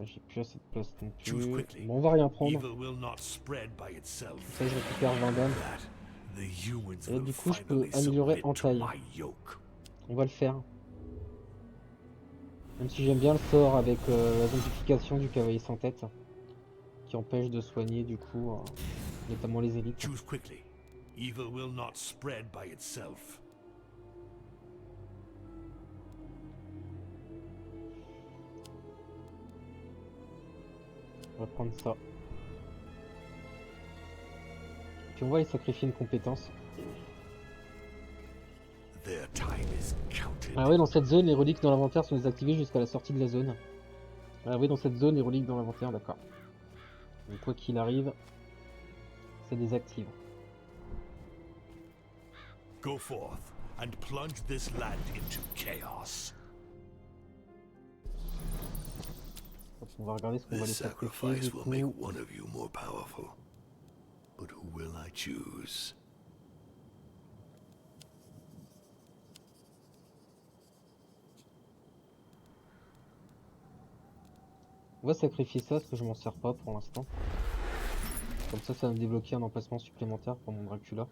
j'ai plus à cette place non Choose plus. quickly. Bon, on va rien prendre. Evil will not spread by itself. Ça, je récupère 20 d'âme. That the humans Et will du coup, je peux finally améliorer submit en to taille. my yoke. On va le faire. Même si j'aime bien le sort avec la zombification du cavalier sans tête. Qui empêche de soigner du coup, notamment les élites. Choose quickly. Evil will not spread by itself. On va prendre ça. Puis on va aller sacrifier une compétence. Their time is counted. Ah oui, dans cette zone, les reliques dans l'inventaire sont désactivées jusqu'à la sortie de la zone. Ah oui, dans cette zone, les reliques dans l'inventaire, d'accord. Donc quoi qu'il arrive, ça désactive. Go forth and plunge this land into chaos. Hop, on va regarder ce qu'on va les This sacrifier du sacrifice will coup. make one of you more powerful. But who will I choose? On va sacrifier ça parce que je m'en sers pas pour l'instant. Comme ça va me débloquer un emplacement supplémentaire pour mon Dracula.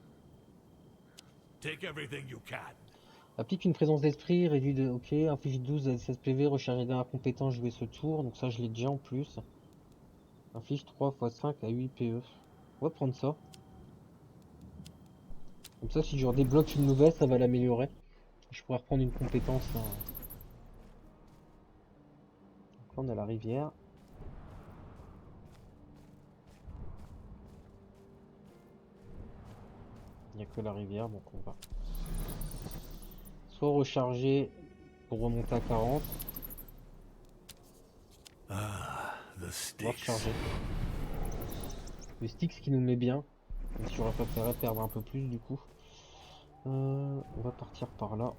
Take everything you can. Applique une présence d'esprit, réduit de... Ok, inflige 12 à 16 PV, recharger dernière compétence jouer ce tour. Donc ça je l'ai déjà en plus. Inflige 3 x 5 à 8 PE. On va prendre ça. Comme ça si je redébloque une nouvelle, ça va l'améliorer. Je pourrais reprendre une compétence. Hein. Donc là on a la rivière. n'y a que la rivière, donc on va soit recharger pour remonter à 40, Ah, the on va sticks. recharger. Le Styx qui nous met bien, même si j'aurais préféré perdre un peu plus du coup. On va partir par là.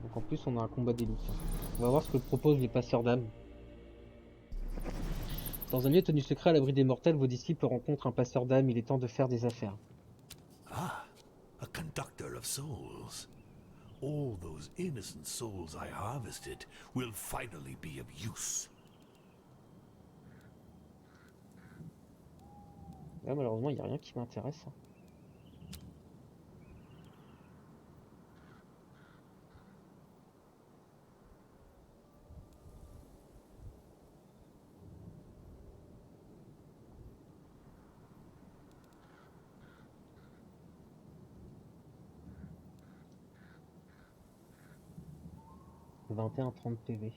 Donc en plus on a un combat d'élite. On va voir ce que proposent les passeurs d'âmes. Dans un lieu tenu secret à l'abri des mortels, vos disciples rencontrent un passeur d'âmes, il est temps de faire des affaires. Ah, a conductor of souls. All those innocent souls I harvested will finally be of use. Là malheureusement il n'y a rien qui m'intéresse. 21-30 PV.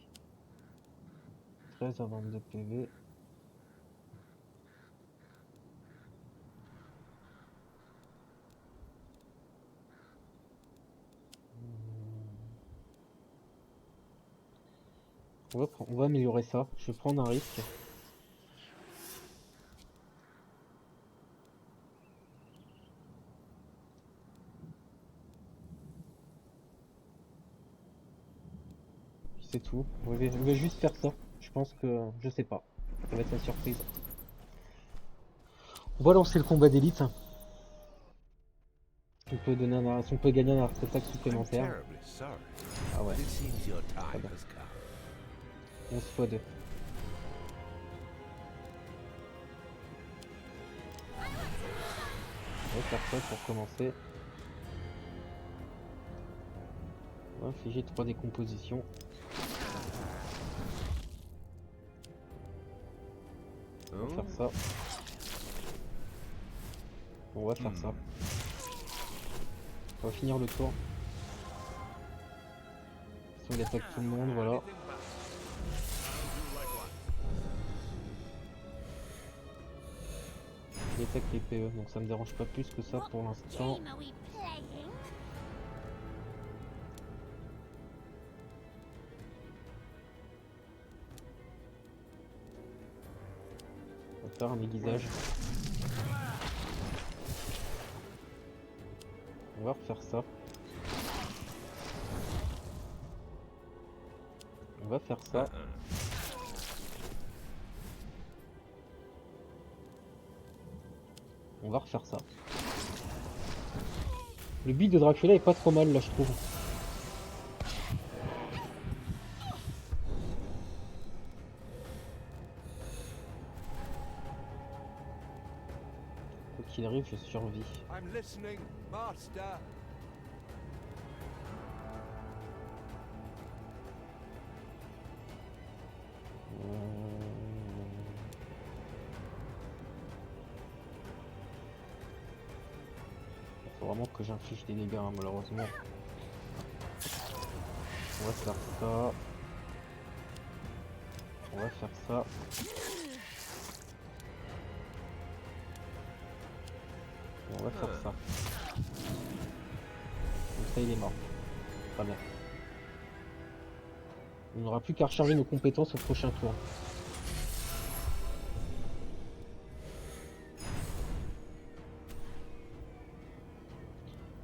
13 à 22 PV. On va améliorer ça. Je vais prendre un risque. C'est tout. On va juste faire ça. Je pense que... Je sais pas. Ça va être la surprise. On va lancer le combat d'élite. On peut donner on peut gagner un artefact I'm supplémentaire. terribly sorry, Ah ouais. but it seems your time bien. has come. 11 x 2. On va faire ça pour commencer. On va infliger 3 décompositions. On va faire ça. On va faire ça. On va finir le tour. Si on attaque tout le monde, voilà. Il attaque les PE, donc ça me dérange pas plus que ça What pour l'instant. game are we playing? On va faire un aiguisage. On va refaire ça. On va faire ça. On va refaire ça. Le build de Dracula est pas trop mal là je trouve. Quoi qu'il arrive, je survis. I'm listening, master. Faut vraiment que j'inflige des dégâts hein, malheureusement. On va faire ça. On va faire ça. On va faire ça. Comme ça il est mort. Très bien. On n'aura plus qu'à recharger nos compétences au prochain tour.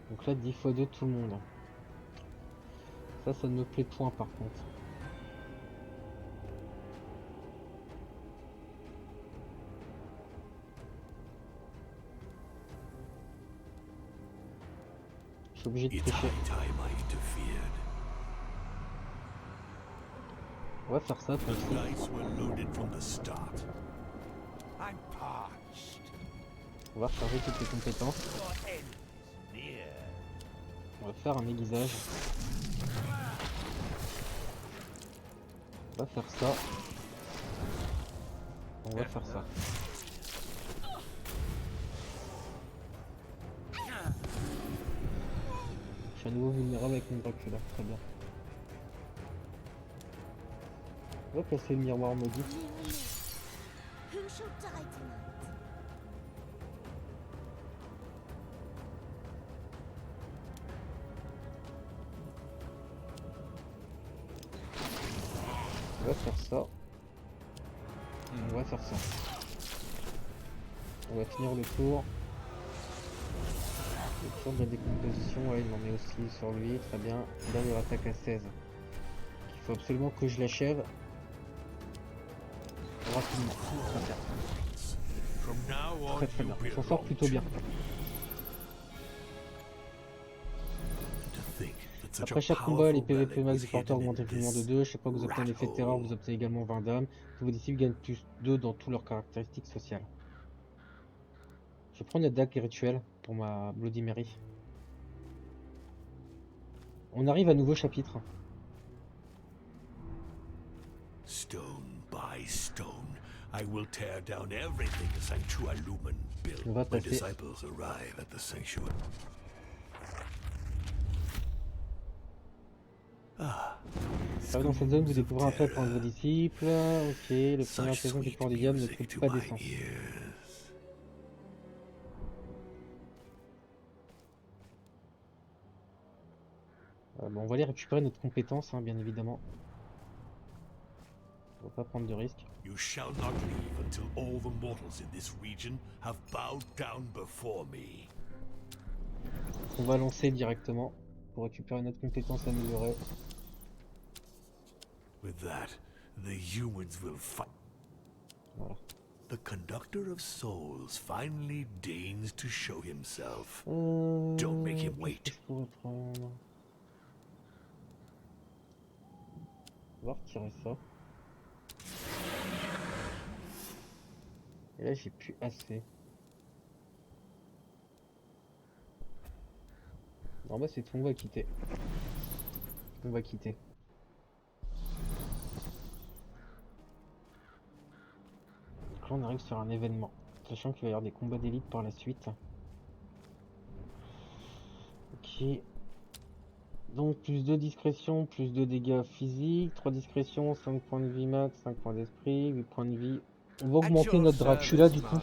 Donc là 10 x 2 tout le monde. Ça ne me plaît point par contre. Je suis obligé de It's tricher. high time I interfered. On va faire ça The comme ça. dice were loaded from the start. I'm parched. On va recharger toutes les compétences. Your end is near. On va faire un aiguisage. On va faire ça. On va faire ça. Je suis à nouveau vulnérable avec mon Dracula, très bien. On va casser le miroir maudit. Who shall die tonight? faire ça. On va faire ça. On va finir le tour. Le tour de la décomposition, ouais, il m'en met aussi sur lui, très bien. Dernière attaque à 16. Il faut absolument que je l'achève. Rapidement. Très bien. From now on, Très très bien. you On s'en sort plutôt bien. To think that such Après a chaque combat, les powerful PVP relic max was du porteur hidden in augmentent régulièrement de this 2. Chaque fois que vous obtenez l'effet de terreur, rat vous hole. obtenez également 20 d'âme. Tous vos disciples gagnent plus 2 dans toutes leurs caractéristiques sociales. Je prends une dague rituelle pour ma Bloody Mary. On arrive à nouveau chapitre. Stone by stone, I will tear down everything the Sanctua Lumen built. On va My passer. disciples arrive at the sanctuary. Ah. Dans cette zone, vous Schools of découvrez un trait pour un de vos terror. disciples. Ok, le premier Such saison du sweet port du diable ne music coûte to pas my d'essence. ears. Bon, on va aller récupérer notre compétence, hein, bien évidemment. On va pas prendre de risques. You shall not leave until all the mortals in this region have bowed down before me. On va lancer directement pour récupérer notre compétence améliorée. With that, the humans will fight. Voilà. The conductor of souls finally deigns to show himself. Don't Don't make him wait. Je pourrais prendre. On va retirer ça. Et là, j'ai plus assez. Non, bah c'est tout, on va quitter. On va quitter. Donc là, on arrive sur un événement. Sachant qu'il va y avoir des combats d'élite par la suite. Ok. Donc plus 2 discrétion, plus 2 dégâts physiques, 3 discrétion, 5 points de vie max, 5 points d'esprit, 8 points de vie. On va augmenter notre Dracula du coup.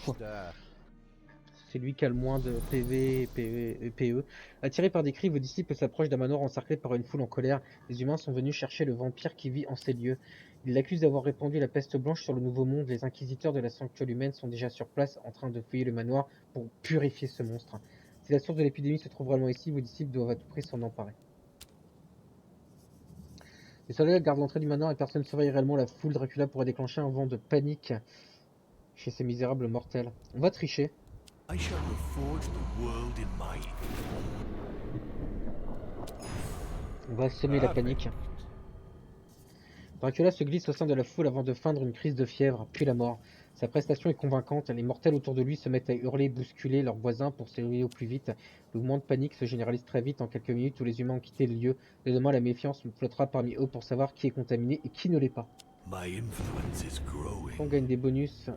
C'est lui qui a le moins de PV et PE. Attiré par des cris, vos disciples s'approchent d'un manoir encerclé par une foule en colère. Les humains sont venus chercher le vampire qui vit en ces lieux. Ils l'accusent d'avoir répandu la peste blanche sur le Nouveau Monde. Les inquisiteurs de la sanctuaire humaine sont déjà sur place en train de fouiller le manoir pour purifier ce monstre. Si la source de l'épidémie se trouve vraiment ici, vos disciples doivent à tout prix s'en emparer. Les soldats gardent l'entrée du manoir et personne ne surveille réellement la foule. Dracula pourrait déclencher un vent de panique chez ces misérables mortels. On va tricher. I shall reforge the world in my On va semer la panique. Dracula se glisse au sein de la foule avant de feindre une crise de fièvre, puis la mort. Sa prestation est convaincante, les mortels autour de lui se mettent à hurler, bousculer leurs voisins pour s'éloigner au plus vite. Le mouvement de panique se généralise très vite, en quelques minutes où les humains ont quitté le lieu. De demain, la méfiance flottera parmi eux pour savoir qui est contaminé et qui ne l'est pas. My influence is growing. On gagne des bonus.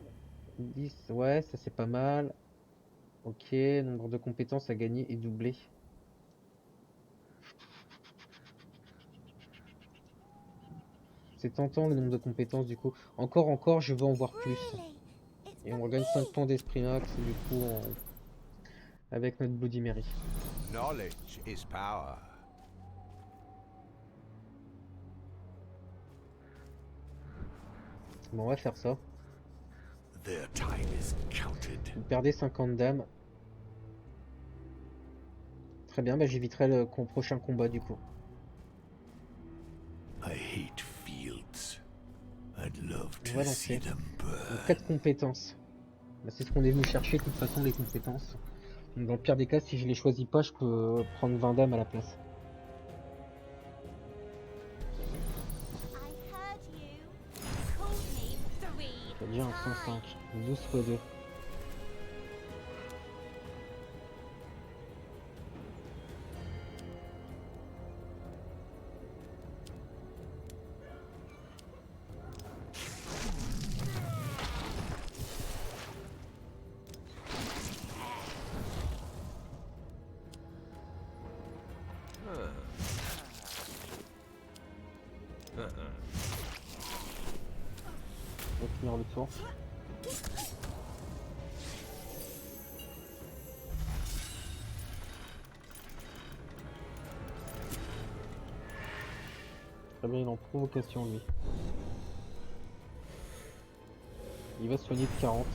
10, ouais, ça c'est pas mal. Ok, nombre de compétences à gagner est doublé. C'est tentant le nombre de compétences du coup. Encore, je veux en voir plus. Really? It's Et on for regagne me. 5 points d'esprit max du coup avec notre Bloody Mary. Knowledge is power. Bon, on va faire ça. Their time is counted. Vous perdez 50 d'âme. Très bien, bah j'éviterai le prochain combat du coup. I hate fields. I'd love On va to see lancer. them burn. 4 compétences. Bah, c'est ce qu'on est venu chercher de toute façon, les compétences. Donc, dans le pire des cas, si je les choisis pas, je peux prendre 20 d'âme à la place. I heard you. Call me 3 J'ai déjà un 105. 12 x 2. On va finir le tour. Très bien, il est en provocation lui. Il va se soigner de 40.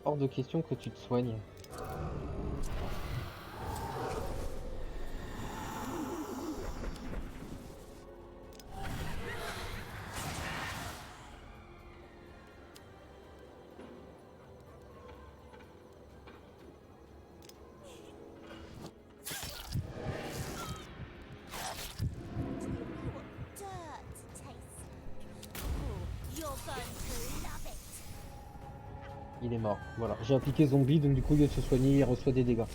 Hors de question que tu te soignes. What dirt tastes like. Oh, you're going to love it. Il est mort. Voilà. J'ai appliqué zombie, donc du coup, au lieu de se soigner, il reçoit des dégâts.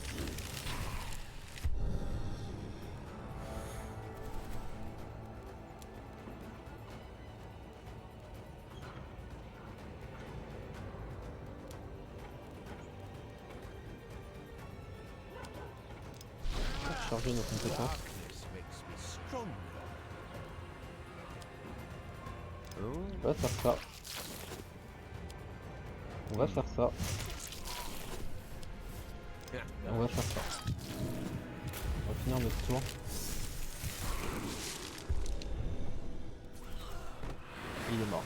On va charger nos compétences. Darkness makes me stronger. On va faire ça. On va faire ça. Et on va faire ça. On va finir notre tour. Il est mort.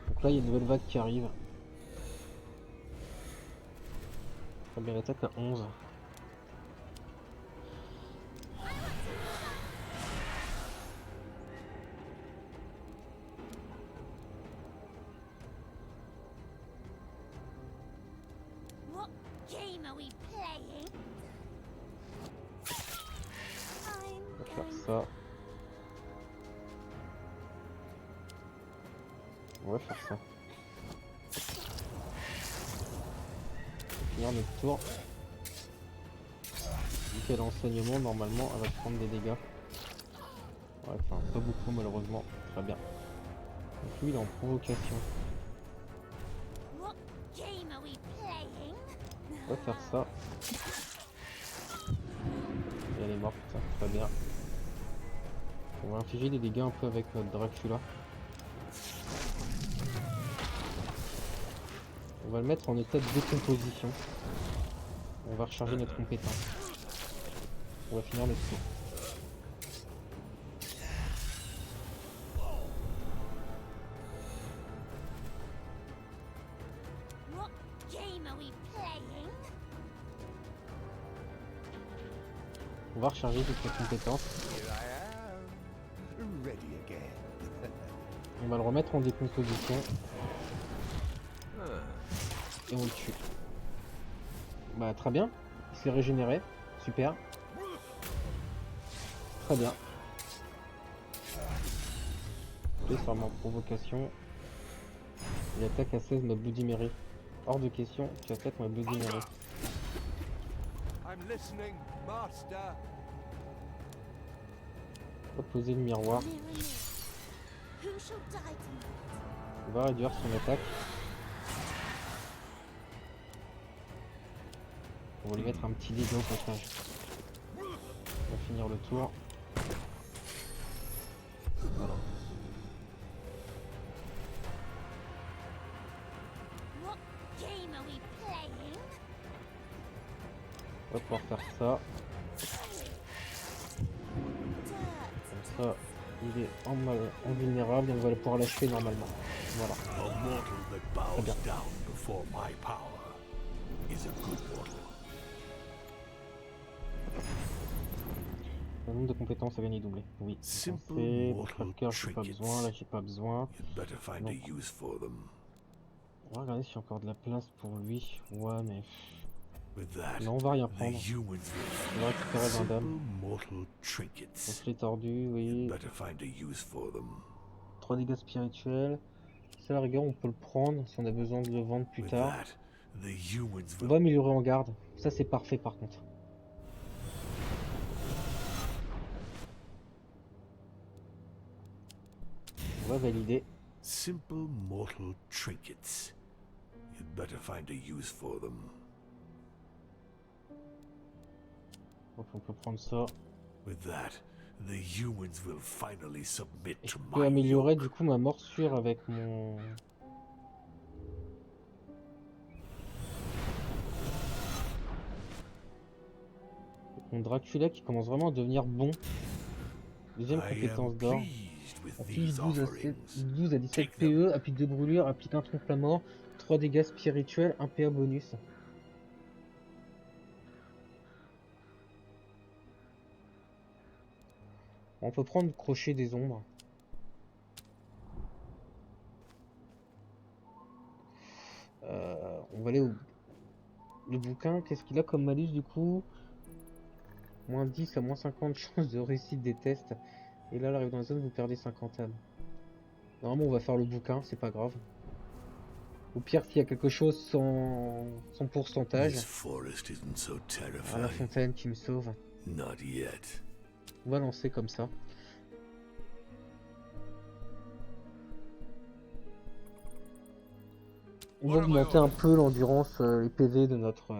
Donc là, il y a une nouvelle vague qui arrive. Première attaque à 11. What game are we playing? On va I'm faire going. ça. On va faire ça. On va finir notre tour. Vu qu'elle a enseignement, normalement, elle va prendre des dégâts. Ouais, enfin, pas beaucoup malheureusement. Très bien. Donc lui, il est en provocation. What game are we playing? On va faire ça. Et elle est morte, très bien. On va infliger des dégâts un peu avec notre Dracula. On va le mettre en état de décomposition. On va recharger notre compétence. On va finir notre tour. What game are we playing? On va recharger toute notre compétence. Here I am, ready again. On va le remettre en décomposition. Et on le tue. Bah très bien. Il s'est régénéré. Super. Très bien. Ok, sur ma provocation. Il attaque à 16 ma Bloody Mary. Hors de question, tu attaques ma Bloody Mary. I'm listening, master. On va poser le miroir. Mirror, mirror. Who shall die tonight? On va réduire son attaque. On va lui mettre un petit dégât au passage. On va finir le tour. Voilà. What game are we playing? On va pouvoir faire ça. Dirt. Comme ça, il est invulnérable et on va pouvoir l'achever normalement. Voilà. A mortal that bows bien. down before my power is a good mortal. Le nombre de compétences a gagné doublé. Oui. Simple Pensez, mortal tracker, j'ai pas trinkets. besoin. Là, j'ai pas besoin. You'd better find Non. a use for them. On va regarder s'il y a encore de la place pour lui. Ouais, mais With that, non, on va rien the prendre. humans On va will récupérer 20 simple dames. mortal trinkets. Reflet tordu, oui. You'd better find a use for them. 3 dégâts spirituels. Ça, à la rigueur, on peut le prendre si on a besoin de le vendre plus With tard. that, the humans On will va améliorer en garde. Ça, c'est parfait par contre. On va valider. simple mortal trinkets. You'd better find a use for them. Donc, on peut prendre ça. With that, the humans will finally submit Et je to peux my améliorer yoke. du coup ma morsure avec mon... Mon Dracula qui commence vraiment à devenir bon. Deuxième I compétence am d'or. pleased pleased with Affiche these 12 à 7 offerings. 12 à 17 Take them. PE, applique 2 brûlures, applique un trompe la mort, 3 dégâts spirituels, 1 PA bonus. On peut prendre crochet des ombres. On va aller au... Le bouquin, qu'est-ce qu'il a comme malus du coup? Moins 10 à moins 50 chances de réussite des tests. Et là, l'arrivée dans la zone, vous perdez 50 âmes. Normalement, on va faire le bouquin, c'est pas grave. Au pire, s'il y a quelque chose sans pourcentage. This forest isn't so Ah, la terrifying. fontaine qui me sauve. Not yet. On va lancer comme ça. On va augmenter un peu l'endurance, les PV de notre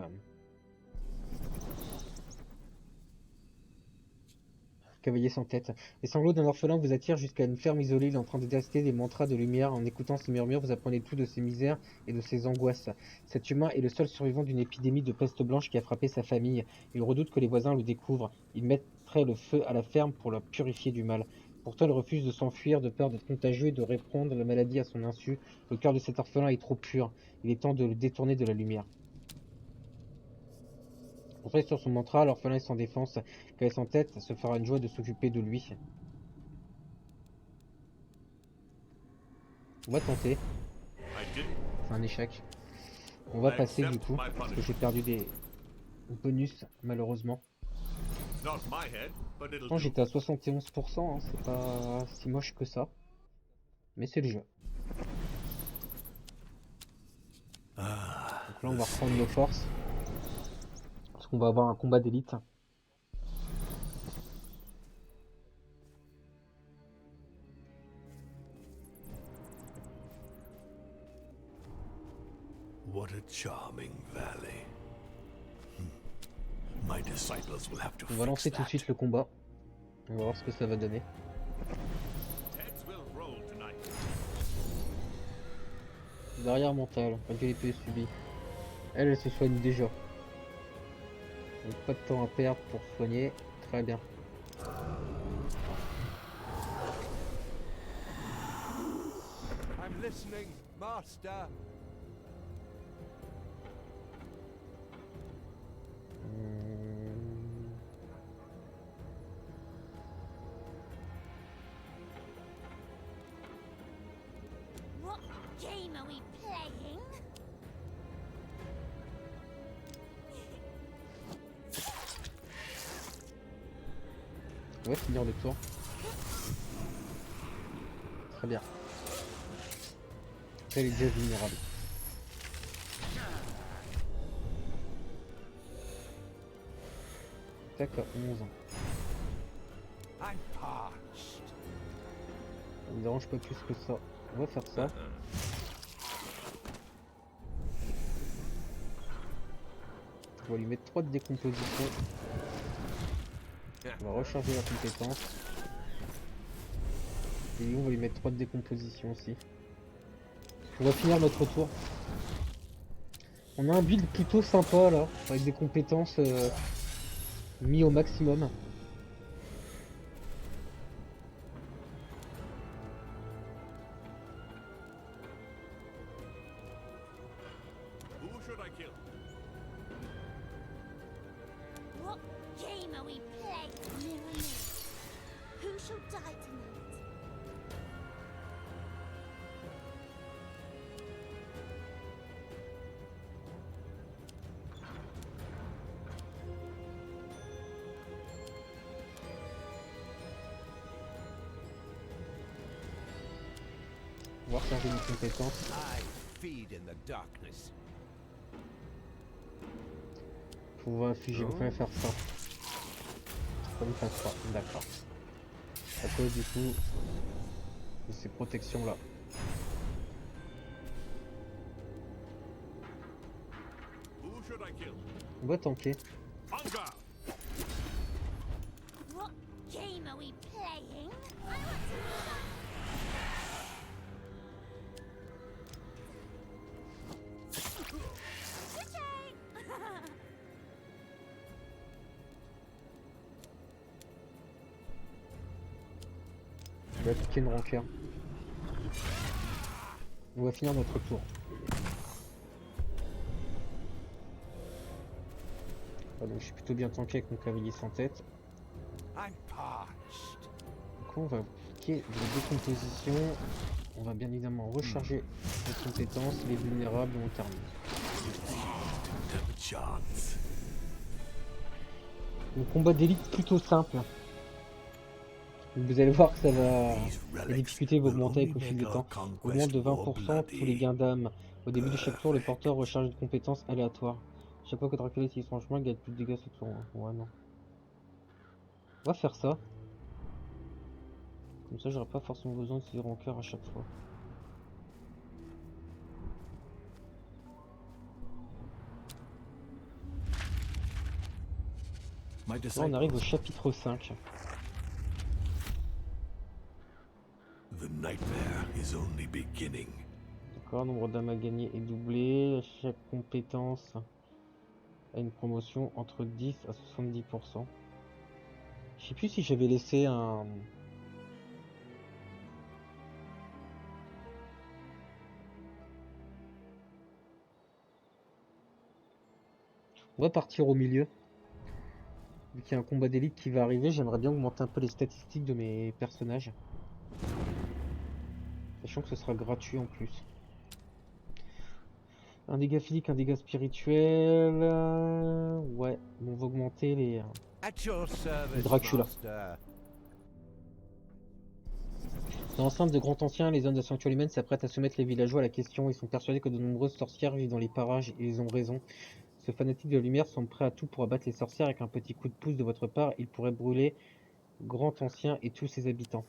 cavalier sans tête. Les sanglots d'un orphelin vous attirent jusqu'à une ferme isolée. Il est en train de réciter des mantras de lumière. En écoutant ces murmures, vous apprenez tout de ses misères et de ses angoisses. Cet humain est le seul survivant d'une épidémie de peste blanche qui a frappé sa famille. Il redoute que les voisins le découvrent. Il mettrait le feu à la ferme pour la purifier du mal. Pourtant, il refuse de s'enfuir de peur d'être contagieux et de répandre la maladie à son insu. Le cœur de cet orphelin est trop pur. Il est temps de le détourner de la lumière. Concentré sur son mantra, l'orphelin est sans défense. Cavalier sans tête se fera une joie de s'occuper de lui. On va tenter. C'est un échec. On va passer du coup, parce que j'ai perdu des bonus, malheureusement. Pourtant, j'étais à 71%, hein, c'est pas si moche que ça. Mais c'est le jeu. Donc là, on va reprendre nos forces. Parce qu'on va avoir un combat d'élite. What a charming valley. My disciples will have to On va lancer fix tout de that. suite le combat. On va voir ce que ça va donner. Barrière mentale, malgré l'épée subie. Elle se soigne déjà. Donc pas de temps à perdre pour soigner. Très bien. I'm listening, Master. What game are we playing? On va finir le tour. Très bien. Elle est déjà vulnérable. Attaque à 11. I'm parched. Ça me dérange pas plus que ça. On va faire ça. On va lui mettre 3 de décomposition. On va recharger la compétence. Et lui, on va lui mettre 3 de décomposition aussi. On va finir notre tour. On a un build plutôt sympa là, avec des compétences mis au maximum. Who should I kill? What game are we playing? Mirror, mirror. Who shall die tonight? On va recharger nos compétences. I feed in the darkness. Faut infliger, on va faire ça. Comme ça, ça. D'accord. À cause du coup de ces protections là. Who should I kill? On va tanker. Hunger! What game are we playing? I want to vais appliquer une rancœur. On va finir notre tour. Ah, donc je suis plutôt bien tanké avec mon cavalier sans tête. I'm parched. Donc on va appliquer de la décomposition. On va bien évidemment recharger notre compétence. Les vulnérables et on termine. Chance. Le combat d'élite plutôt simple. Vous allez voir que ça va. These La relics difficulté va will augmenter avec only le fil make du our temps. conquest Augmente de more 20% tous les bloody. gains d'âme. Au début de chaque tour, le porteur recharge une compétence aléatoire. Chaque fois que Dracula utilise son chemin, il gagne plus de dégâts sur tour. Ouais, non. On va faire ça. Comme ça, j'aurai pas forcément besoin de ces rancœurs à chaque fois. My Là, on arrive au disciples, chapitre 5. the nightmare is only beginning. D'accord, nombre d'âmes à gagner est doublé. Chaque compétence a une promotion entre 10 à 70%. Je sais plus si j'avais laissé un... On va partir au milieu. Vu qu'il y a un combat d'élite qui va arriver, j'aimerais bien augmenter un peu les statistiques de mes personnages. Sachant que ce sera gratuit en plus. Un dégât physique, un dégât spirituel. Ouais, on va augmenter les... At your service, Dracula. master. Dans l'enceinte de Grand Ancien, les hommes de Sanctuaire humaine s'apprêtent à soumettre les villageois à la question. Ils sont persuadés que de nombreuses sorcières vivent dans les parages et ils ont raison. Ce fanatique de la lumière semble prêt à tout pour abattre les sorcières. Avec un petit coup de pouce de votre part, il pourrait brûler Grand Ancien et tous ses habitants.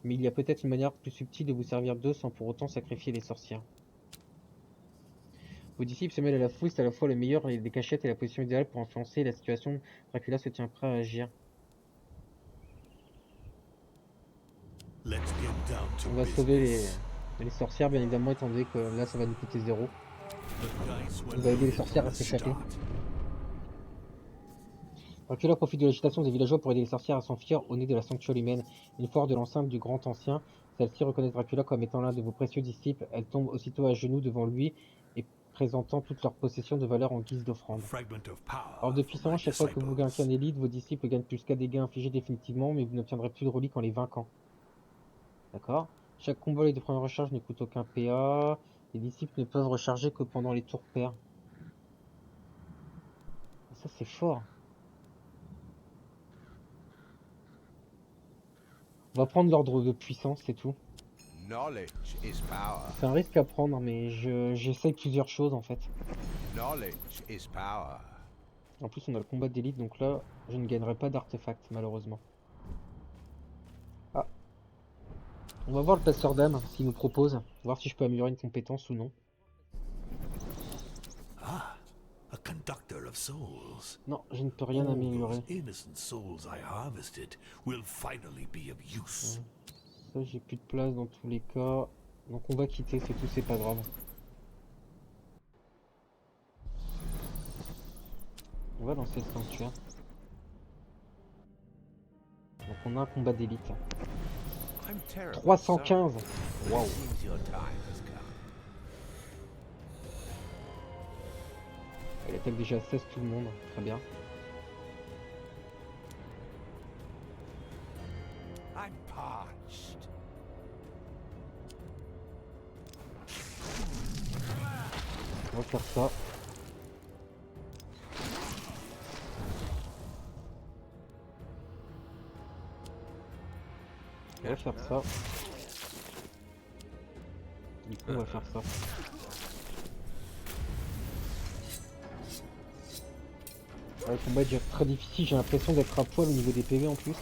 Mais il y a peut-être une manière plus subtile de vous servir d'eux sans pour autant sacrifier les sorcières. Vos disciples se mêlent à la foule, c'est à la fois le meilleur des cachettes et la position idéale pour influencer la situation. Dracula se tient prêt à agir. Let's get down to On va sauver business. les sorcières, bien évidemment, étant donné que là ça va nous coûter 0. The dice will On va aider les load sorcières from à the s'échapper. start. Dracula profite de l'agitation des villageois pour aider les sorcières à s'enfuir au nez de la sanctuaire humaine. Une fois hors de l'enceinte du Grand Ancien, celle-ci reconnaît Dracula comme étant l'un de vos précieux disciples. Elle tombe aussitôt à genoux devant lui et présentant toutes leurs possessions de valeur en guise A d'offrande. fragment of Or power de for puissance, my chaque fois que vous gagnez un disciples. élite, vos disciples gagnent plus qu'à dégâts infligés définitivement, mais vous n'obtiendrez plus de reliques en les vainquant. D'accord. Chaque combat et de première recharge ne coûte aucun PA. Les disciples ne peuvent recharger que pendant les tours pairs. Ça c'est fort. On va prendre l'ordre de puissance, c'est tout. Knowledge is power. C'est un risque à prendre, mais j'essaye plusieurs choses en fait. Knowledge is power. En plus, on a le combat d'élite, donc là, je ne gagnerai pas d'artefact, malheureusement. Ah. On va voir le passeur d'âme, ce qu'il nous propose. Voir si je peux améliorer une compétence ou non. Ah, a conductor of souls. Non, je ne peux rien All améliorer. those innocent souls I harvested will finally be of use. Ça, j'ai plus de place dans tous les cas. Donc on va quitter, c'est tout, c'est pas grave. On va lancer le sanctuaire. Donc on a un combat d'élite. I'm terrible. 315. Waouh. Seems your time has come. Elle attaque déjà à 16 tout le monde, très bien. I'm parched. On va faire ça. On va faire ça. Du coup, on va faire ça. Ouais, le combat est déjà très difficile, j'ai l'impression d'être à poil au niveau des PV en plus.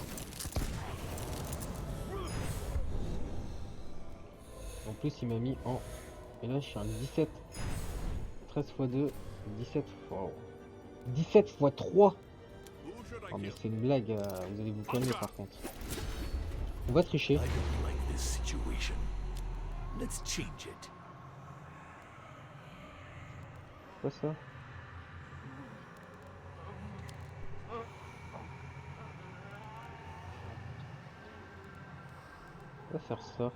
En plus, il m'a mis en... Et là, je suis un 17. 13 x 2, 17 fois... 17 x 3. Oh mais c'est une blague, vous allez vous calmer par contre. On va tricher. I don't like this situation. Let's change it. Quoi ça? On va faire ça.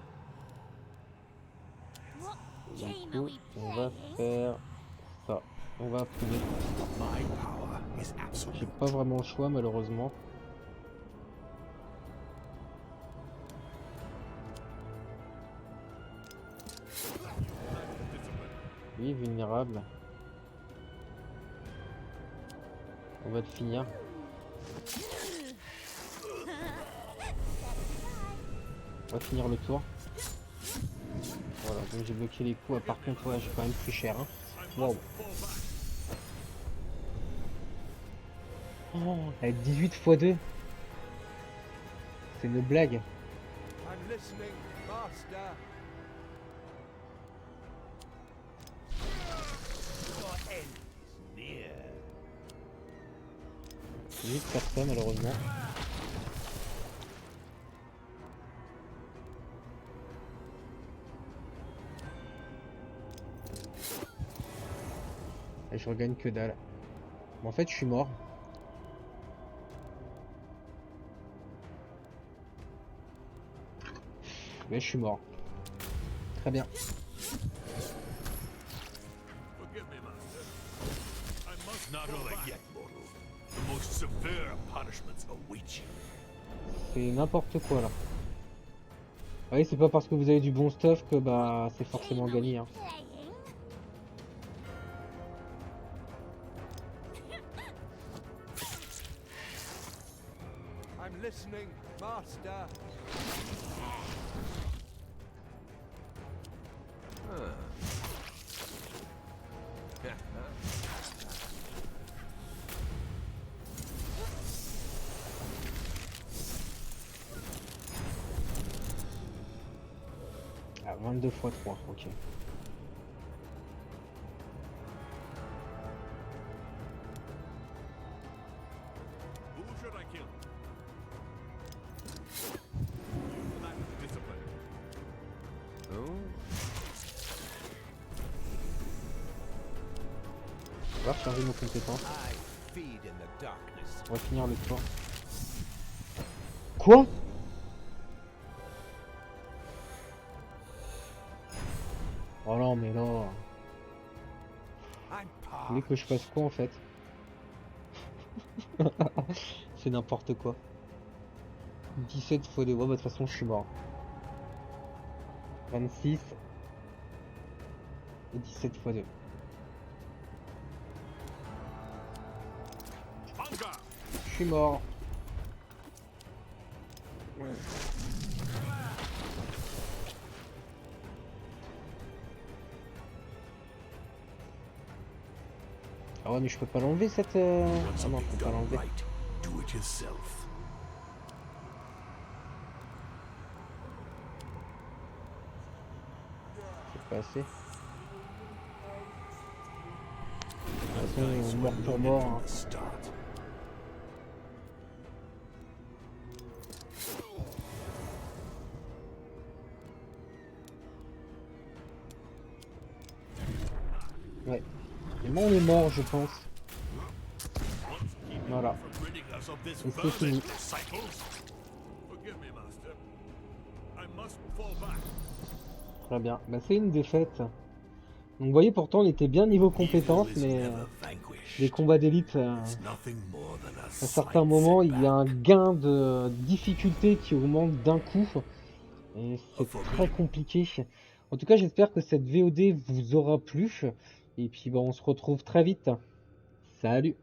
What Du game are coup, we on va playing? faire ça. On va approuver. My power is J'ai absolute. pas vraiment le choix malheureusement. Oui, vulnérable. On va le finir. On va finir le tour. Voilà, donc j'ai bloqué les coups. Par contre, ouais, j'ai quand même pris cher. Hein. Wow. Oh, avec 18 x 2. C'est une blague. I'm listening, master. Your end is near. J'ai juste faire ça malheureusement. Et je regagne que dalle. Bon, en fait, je suis mort. Mais je suis mort. Très bien. Forgive me, master. I must not only yet, mortal. The most severe punishments await you. C'est n'importe quoi là. Oui, c'est pas parce que vous avez du bon stuff que bah c'est forcément Game are we gagné. Hein. playing? I'm listening, master. Ah, 22 x 3, ok. Who should I kill? You lack discipline. Oh, On va recharger nos compétences. I feed in the darkness. On va finir le tour. Quoi? Oh non, mais là. I'm Vous voulez que je fasse quoi en fait? C'est n'importe quoi. 17 x 2. Ouais, bah, de toute façon, je suis mort. 26 et 17 x 2. Hunger! Je suis mort. Ah ouais, mais je peux pas l'enlever cette. Want Ah non, je something peux pas done l'enlever. right? Do it yourself. C'est pas assez. De toute Dice façon, were mort pour loaded mort. from Hein. the start. Ouais. Et moi, on est mort, je pense. Voilà. From ridding us of this Et c'est vermin, fini. disciples. Forgive me, master. I must fall back. Très bien. Bah, c'est une défaite. Donc, vous voyez, pourtant, on était bien niveau compétences, Evil is mais never les vanquished. combats d'élite, It's nothing more than a à slight certains moments, il y a un setback. gain de difficulté qui augmente d'un coup. Et c'est Forbidden. très compliqué. En tout cas, j'espère que cette VOD vous aura plu. Et puis, bah, on se retrouve très vite. Salut!